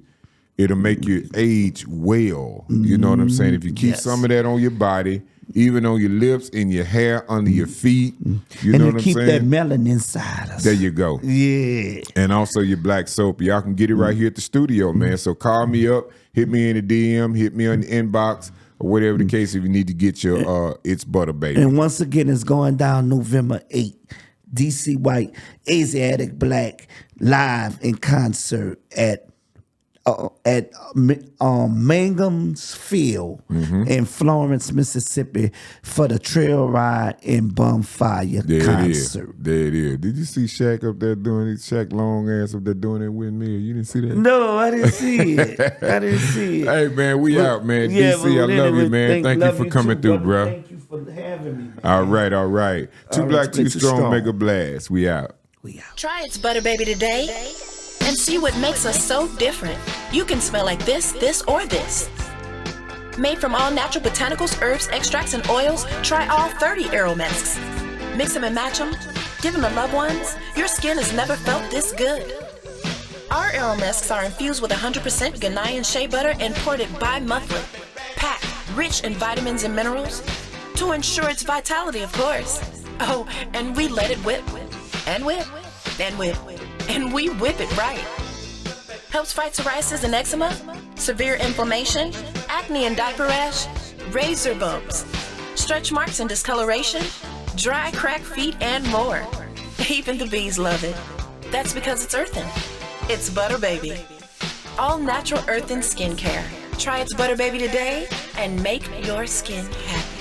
it'll make you age well. You know what I'm saying? If you keep some of that on your body, even on your lips and your hair, under your feet. You know what I'm saying? And keep that melanin inside us. There you go. Yeah. And also your black soap. Y'all can get it right here at the studio, man. So call me up, hit me in the DM, hit me on the inbox, or whatever the case if you need to get your It's Butter, baby. And once again, it's going down November 8th. D.C. White, Asiatic Blakk, live in concert at Mangum's Field in Florence, Mississippi for the Trail Ride and Bonfire concert. There it is. Did you see Shaq up there doing it? Shaq long ass up there doing that with me? You didn't see that? No, I didn't see it. Hey, man, we out, man. DC, I love you, man. Thank you for coming through, bro. Thank you for having me, man. All right. Too Black, Too Strong, Mega Blast. We out. We out. Try its Butter Baby today and see what makes us so different. You can smell like this, this, or this. Made from all natural botanicals, herbs, extracts, and oils, try all 30 aromatics. Mix them and match them. Give them to loved ones. Your skin has never felt this good. Our aromatics are infused with 100% Ghanaian shea butter imported bi-monthly, packed rich in vitamins and minerals to ensure its vitality, of course. Oh, and we let it whip and whip and whip, and we whip it right. Helps fight psoriasis and eczema, severe inflammation, acne and diaper rash, razor bumps, stretch marks and discoloration, dry, cracked feet, and more. Even the bees love it. That's because it's earthen. It's Butter Baby. All natural earthen skincare. Try its Butter Baby today and make your skin happy.